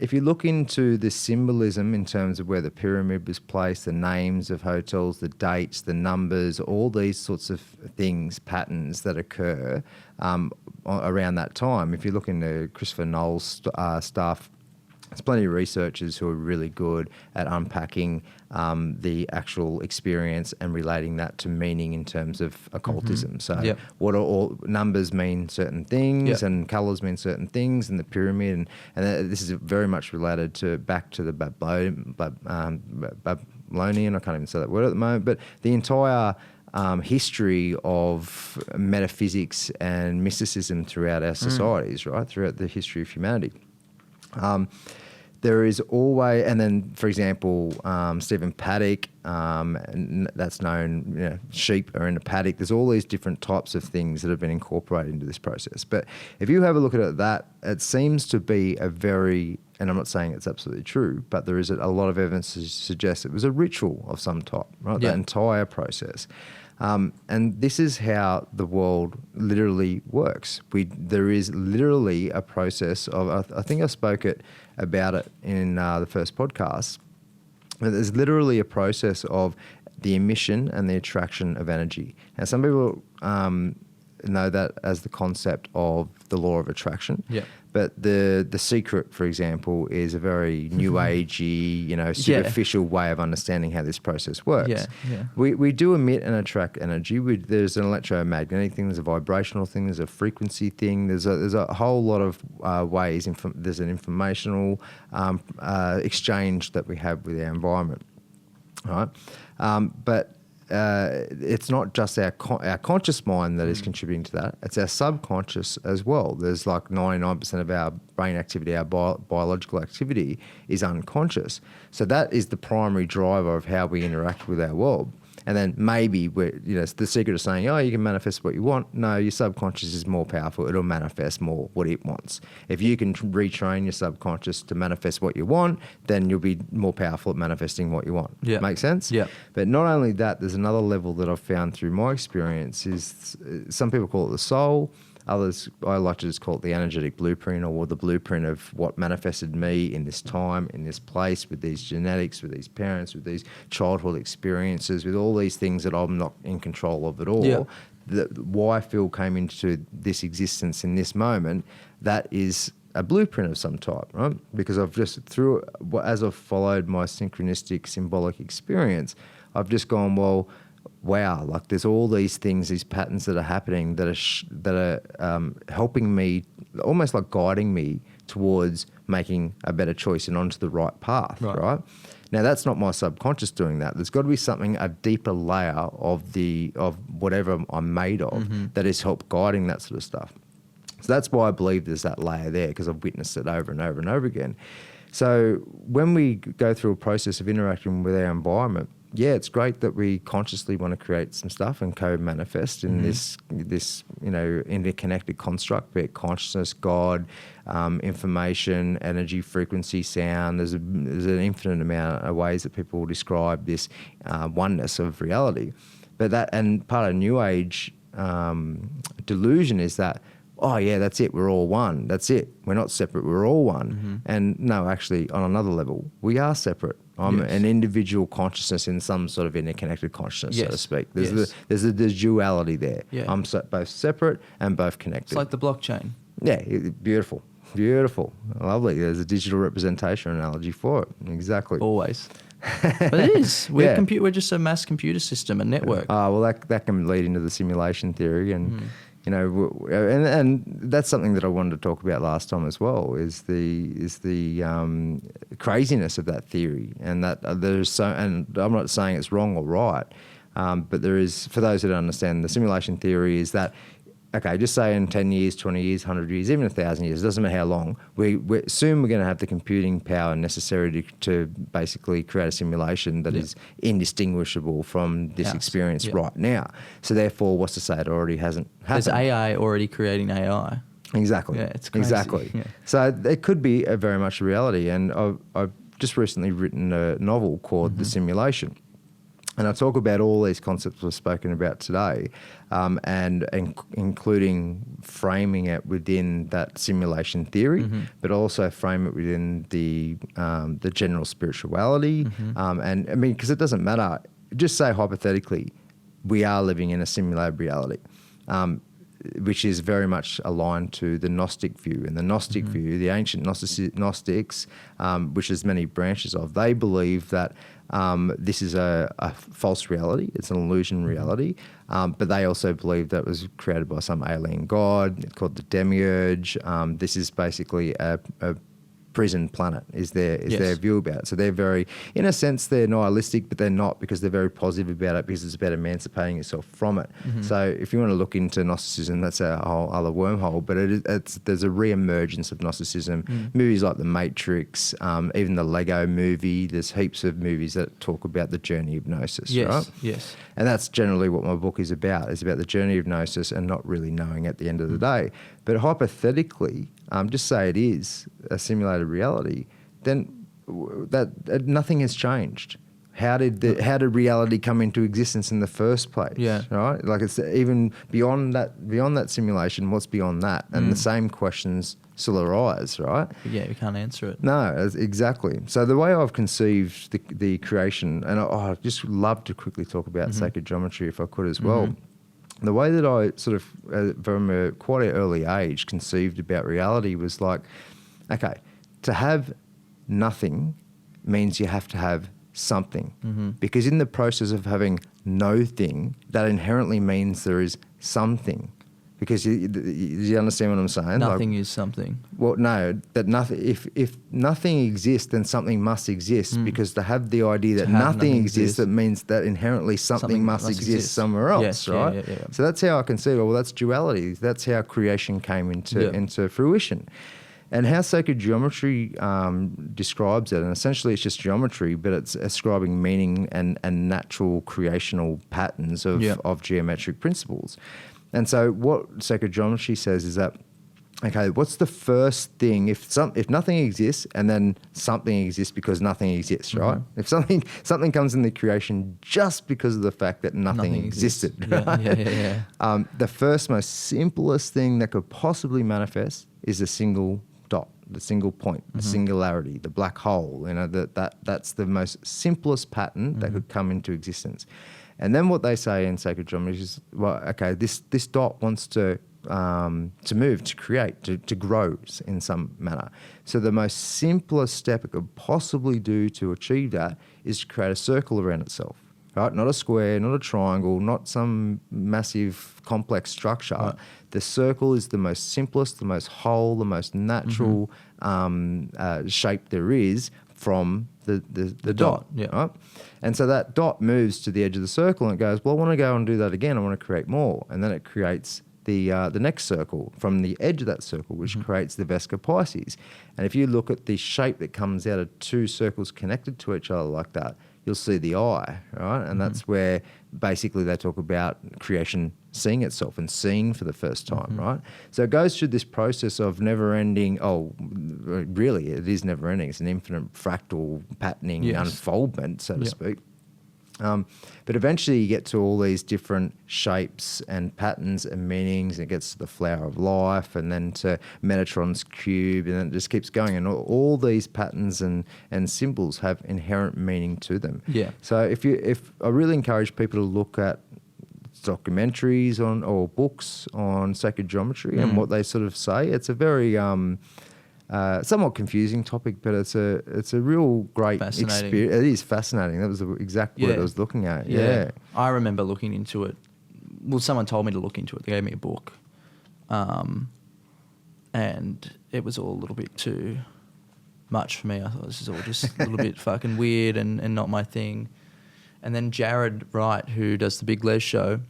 if you look into the symbolism in terms of where the pyramid was placed, the names of hotels, the dates, the numbers, all these sorts of things, patterns that occur around that time. If you look into Christopher Noll's stuff, there's plenty of researchers who are really good at unpacking the actual experience and relating that to meaning in terms of occultism. So what are all numbers mean certain things and colours mean certain things, and the pyramid, and this is very much related back to the Babylonian, I can't even say that word at the moment, but the entire history of metaphysics and mysticism throughout our societies, right, throughout the history of humanity. There is always, and then, for example, Stephen Paddock, that's known, sheep are in a paddock. There's all these different types of things that have been incorporated into this process. But if you have a look at it seems to be a very, and I'm not saying it's absolutely true, but there is a lot of evidence to suggest it was a ritual of some type, right? That entire process. And this is how the world literally works. There is literally a process of, I think I spoke about it in the first podcast, but there's literally a process of the emission and the attraction of energy. Now, some people know that as the concept of the law of attraction. Yeah. But the secret, for example, is a very new agey, superficial way of understanding how this process works. Yeah, yeah. We do emit and attract energy. There's an electromagnetic thing, there's a vibrational thing, there's a frequency thing, there's a whole lot of ways. There's an informational exchange that we have with our environment, right? But it's not just our conscious mind that is contributing to that. It's our subconscious as well. There's like 99% of our brain activity, our biological activity is unconscious. So that is the primary driver of how we interact with our world. And then maybe the secret of saying, you can manifest what you want. No, your subconscious is more powerful. It'll manifest more what it wants. If you can retrain your subconscious to manifest what you want, then you'll be more powerful at manifesting what you want. Yeah. Make sense? Yeah. But not only that, there's another level that I've found through my experience is some people call it the soul. Others, I like to just call it the energetic blueprint, or the blueprint of what manifested me in this time, in this place, with these genetics, with these parents, with these childhood experiences, with all these things that I'm not in control of at all. Yeah. Why Phil came into this existence in this moment, that is a blueprint of some type, right? Because I've just, as I've followed my synchronistic symbolic experience, I've just gone, wow, like there's all these things, these patterns that are happening that are helping me, almost like guiding me towards making a better choice and onto the right path, right? Now, that's not my subconscious doing that. There's got to be something, a deeper layer of whatever I'm made of that is help guiding that sort of stuff. So that's why I believe there's that layer there, because I've witnessed it over and over and over again. So when we go through a process of interacting with our environment, it's great that we consciously want to create some stuff and co-manifest in this interconnected construct, be it consciousness, God, information, energy, frequency, sound. There's an infinite amount of ways that people will describe this oneness of reality. But and part of New Age delusion is that, that's it, we're all one. That's it. We're not separate, we're all one. And no, actually, on another level, we are separate. I'm an individual consciousness in some sort of interconnected consciousness, so to speak. There's a duality there. Yeah. I'm both separate and both connected. It's like the blockchain. Yeah, beautiful, lovely. There's a digital representation analogy for it. Exactly. Always. But it is. We're just a mass computer system, a network. Well, that can lead into the simulation theory, and you know, and that's something that I wanted to talk about last time as well. Is the craziness of that theory, and that and I'm not saying it's wrong or right, but there is, for those who don't understand, the simulation theory is that. Okay, just say in 10 years, 20 years, 100 years, even 1,000 years, it doesn't matter how long, soon we're going to have the computing power necessary to basically create a simulation that is indistinguishable from this experience right now. So therefore, what's to say it already hasn't happened? There's AI already creating AI. Exactly. Yeah, it's crazy. Exactly. Yeah. So it could be very much a reality. And I've just recently written a novel called The Simulation. And I talk about all these concepts we've spoken about today, and including framing it within that simulation theory, but also frame it within the general spirituality. And I mean, because it doesn't matter. Just say hypothetically, we are living in a simulated reality, which is very much aligned to the Gnostic view. And the Gnostic view, the ancient Gnostics, which there's many branches of, they believe that this is a false reality. It's an illusion reality. But they also believe that it was created by some alien god called the Demiurge. This is basically a prison planet is their view about it. So they're very, in a sense, they're nihilistic, but they're not, because they're very positive about it, because it's about emancipating yourself from it. So if you want to look into Gnosticism, that's a whole other wormhole, but there's a re-emergence of Gnosticism. Movies like The Matrix, even the Lego movie, there's heaps of movies that talk about the journey of Gnosis, right? Yes. And that's generally what my book is about the journey of Gnosis and not really knowing at the end of the day. But hypothetically, just say it is a simulated reality, then that nothing has changed. How did reality come into existence in the first place? Yeah. Right. Like, it's even beyond that simulation. What's beyond that? And the same questions still arise, right? Yeah, we can't answer it. No, exactly. So the way I've conceived the creation, and I just love to quickly talk about sacred geometry if I could as well. The way that I sort of, from a quite an early age, conceived about reality was like, okay, to have nothing means you have to have something. Because in the process of having no thing, that inherently means there is something. Because you understand what I'm saying? Nothing is something. Well, no, that nothing. If nothing exists, then something must exist. Because to have the idea that nothing exists, that means that inherently something must exist somewhere else, yes, right? Yeah. So that's how I conceive it. Well, that's duality. That's how creation came into fruition. And how sacred geometry describes it, and essentially it's just geometry, but it's ascribing meaning and natural creational patterns of geometric principles. And so what sacred geometry says is that, okay, what's the first thing if nothing exists and then something exists because nothing exists, right? If something comes in the creation just because of the fact that nothing existed, right? Yeah. The first most simplest thing that could possibly manifest is a single dot, the single point, the singularity, the black hole. You know, that's the most simplest pattern that could come into existence. And then what they say in sacred geometry is, well, okay, this dot wants to move, to create, to grow in some manner. So the most simplest step it could possibly do to achieve that is to create a circle around itself, right? Not a square, not a triangle, not some massive complex structure. Right. The circle is the most simplest, the most whole, the most natural shape there is from the dot. Yeah. Right? And so that dot moves to the edge of the circle and it goes, well, I want to go and do that again. I want to create more. And then it creates the next circle from the edge of that circle, which creates the Vesca Pisces. And if you look at the shape that comes out of two circles connected to each other like that, you'll see the eye, right? And that's where basically they talk about creation seeing itself and seeing for the first time, right? So it goes through this process of never-ending, really, it is never-ending. It's an infinite fractal patterning unfoldment, so to speak. But eventually you get to all these different shapes and patterns and meanings. And it gets to the flower of life and then to Metatron's cube, and then it just keeps going. And all these patterns and symbols have inherent meaning to them. Yeah. So if I really encourage people to look at documentaries or books on sacred geometry and what they sort of say, it's a very somewhat confusing topic, but it's a real great experience. It is fascinating. That was the exact word I was looking at. Yeah. I remember looking into it. Well, someone told me to look into it. They gave me a book. And it was all a little bit too much for me. I thought this is all just a little bit fucking weird and not my thing. And then Jared Wright, who does the Big Les show,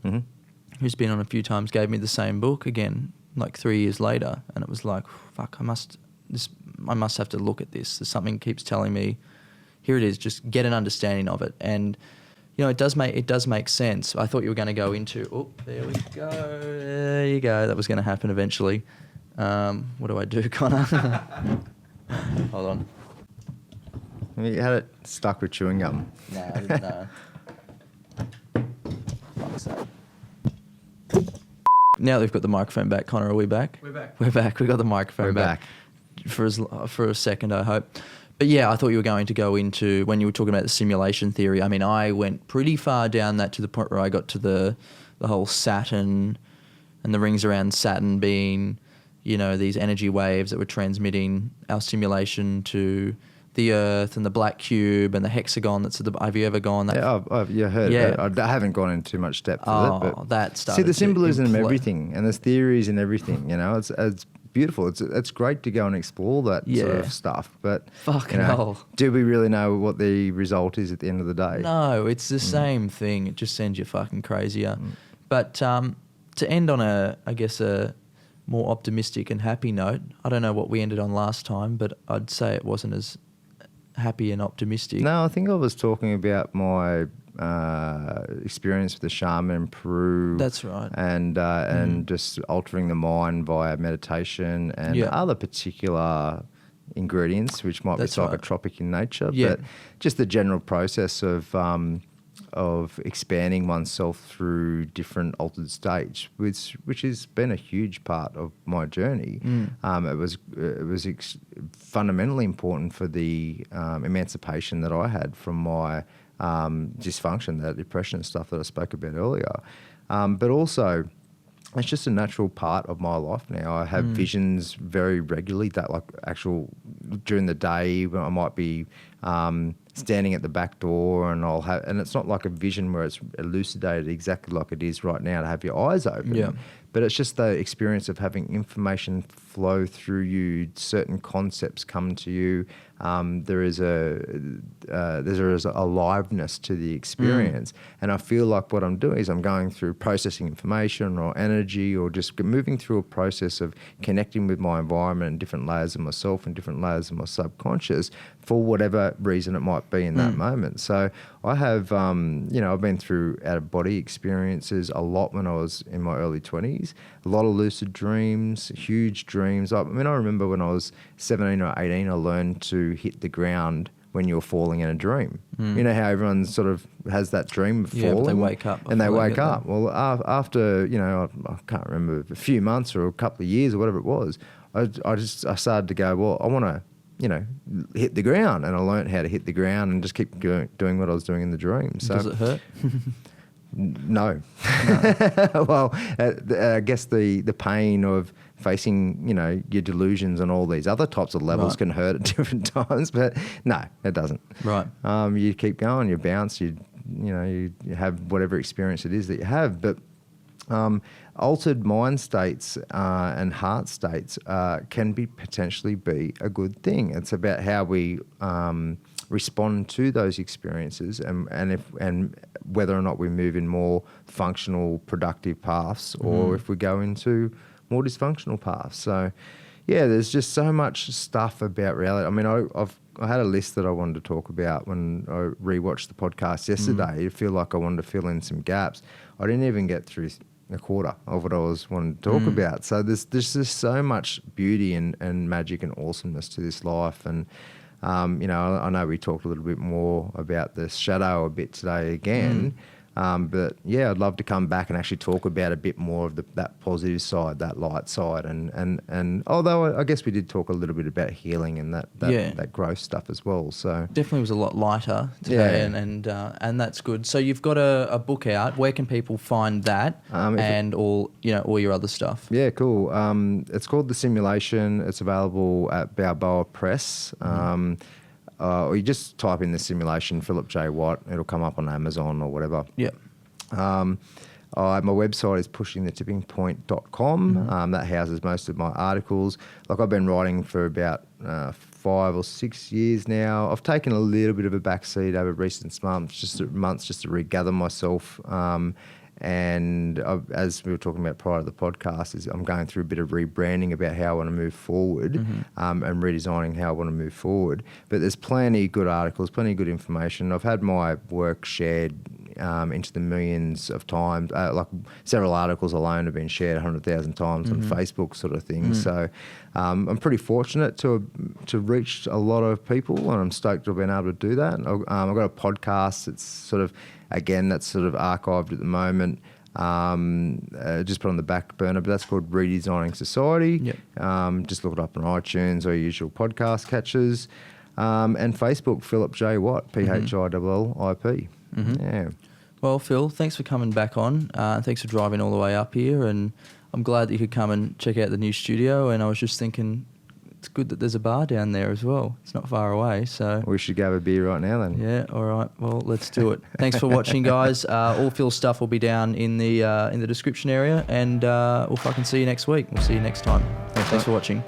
who's been on a few times, gave me the same book again, like 3 years later. And it was like, fuck, I must have to look at this. There's something keeps telling me, here it is, just get an understanding of it. And, you know, it does make sense. I thought you were going to go into, there we go. There you go. That was going to happen eventually. What do I do, Connor? Hold on. You had it stuck with chewing gum. No. Fuck's sake. Now that we've got the microphone back, Connor, are we back? We're back. We're back. We got the microphone back. For a second, I hope. But yeah, I thought you were going to go into, when you were talking about the simulation theory, I mean, I went pretty far down that to the point where I got to the whole Saturn and the rings around Saturn being, you know, these energy waves that were transmitting our simulation to the Earth, and the black cube and the hexagon that's at the... Have you ever gone that? Yeah, I've heard of it. I haven't gone into too much depth with it. But that stuff. See, the symbolism in everything, and there's theories in everything, you know. It's beautiful. It's great to go and explore that sort of stuff. But fucking hell. Do we really know what the result is at the end of the day? No, it's the same thing. It just sends you fucking crazier. But to end on a more optimistic and happy note, I don't know what we ended on last time, but I'd say it wasn't as happy and optimistic. No, I think I was talking about my experience with the shaman in Peru. That's right. And just altering the mind via meditation and other particular ingredients, which might be psychotropic in nature. Yeah. But just the general process of expanding oneself through different altered states, which has been a huge part of my journey. It was fundamentally important for the emancipation that I had from my dysfunction, that depression and stuff that I spoke about earlier. But also, it's just a natural part of my life now. I have visions very regularly that, like, during the day when I might be standing at the back door, and and it's not like a vision where it's elucidated exactly like it is right now to have your eyes open. Yeah. But it's just the experience of having information flow through you, certain concepts come to you. There's a aliveness to the experience. And I feel like what I'm doing is I'm going through processing information or energy, or just moving through a process of connecting with my environment and different layers of myself and different layers of my subconscious for whatever reason it might be in that moment. So I have, I've been through out-of-body experiences a lot when I was in my early 20s. A lot of lucid dreams, huge dreams. I remember when I was 17 or 18, I learned to hit the ground when you're falling in a dream. You know how everyone sort of has that dream of falling? Yeah, but they wake up. And they wake up. Well, after, I can't remember, a few months or a couple of years or whatever it was, I started to go, well, I want to, hit the ground. And I learned how to hit the ground and just keep doing what I was doing in the dream. So, does it hurt? No. Well, I guess the pain of facing, your delusions and all these other types of levels can hurt at different times, but no, it doesn't. Right. You keep going, you bounce, you have whatever experience it is that you have, but altered mind states and heart states can potentially be a good thing. It's about how we respond to those experiences and whether or not we move in more functional, productive paths, or if we go into more dysfunctional paths. So, yeah, there's just so much stuff about reality. I mean, I had a list that I wanted to talk about when I rewatched the podcast yesterday. I feel like I wanted to fill in some gaps. I didn't even get through a quarter of what I was wanting to talk about. So there's just so much beauty and magic and awesomeness to this life. And I know we talked a little bit more about the shadow a bit today again. But yeah, I'd love to come back and actually talk about a bit more of that positive side, that light side, and although I guess we did talk a little bit about healing and that growth stuff as well. So definitely was a lot lighter today, and that's good. So you've got a book out. Where can people find that and all your other stuff? Yeah, cool. It's called The Simulation. It's available at Balboa Press. Or you just type in The Simulation, Phillip J Watt. It'll come up on Amazon or whatever. Yeah. My website is pushingthetippingpoint.com. That houses most of my articles. Like I've been writing for about 5 or 6 years now. I've taken a little bit of a backseat over recent months just to regather myself. And as we were talking about prior to the podcast, I'm going through a bit of rebranding about how I want to move forward and redesigning how I want to move forward. But there's plenty of good articles, plenty of good information. I've had my work shared into the millions of times. Like several articles alone have been shared 100,000 times on Facebook sort of thing. So I'm pretty fortunate to reach a lot of people, and I'm stoked to have been able to do that. I've got a podcast that's sort of archived at the moment. Just put on the back burner, but that's called Redesigning Society. Yep. Just look it up on iTunes or your usual podcast catchers. And Facebook, Phillip J Watt, PHILLIP. Yeah. Well, Phil, thanks for coming back on. Thanks for driving all the way up here, and I'm glad that you could come and check out the new studio. And I was just thinking, it's good that there's a bar down there as well. It's not far away, so we should go have a beer right now then. Yeah, all right. Well, let's do it. Thanks for watching, guys. All Phil's stuff will be down in the description area, and we'll fucking see you next week. We'll see you next time. Thanks for watching.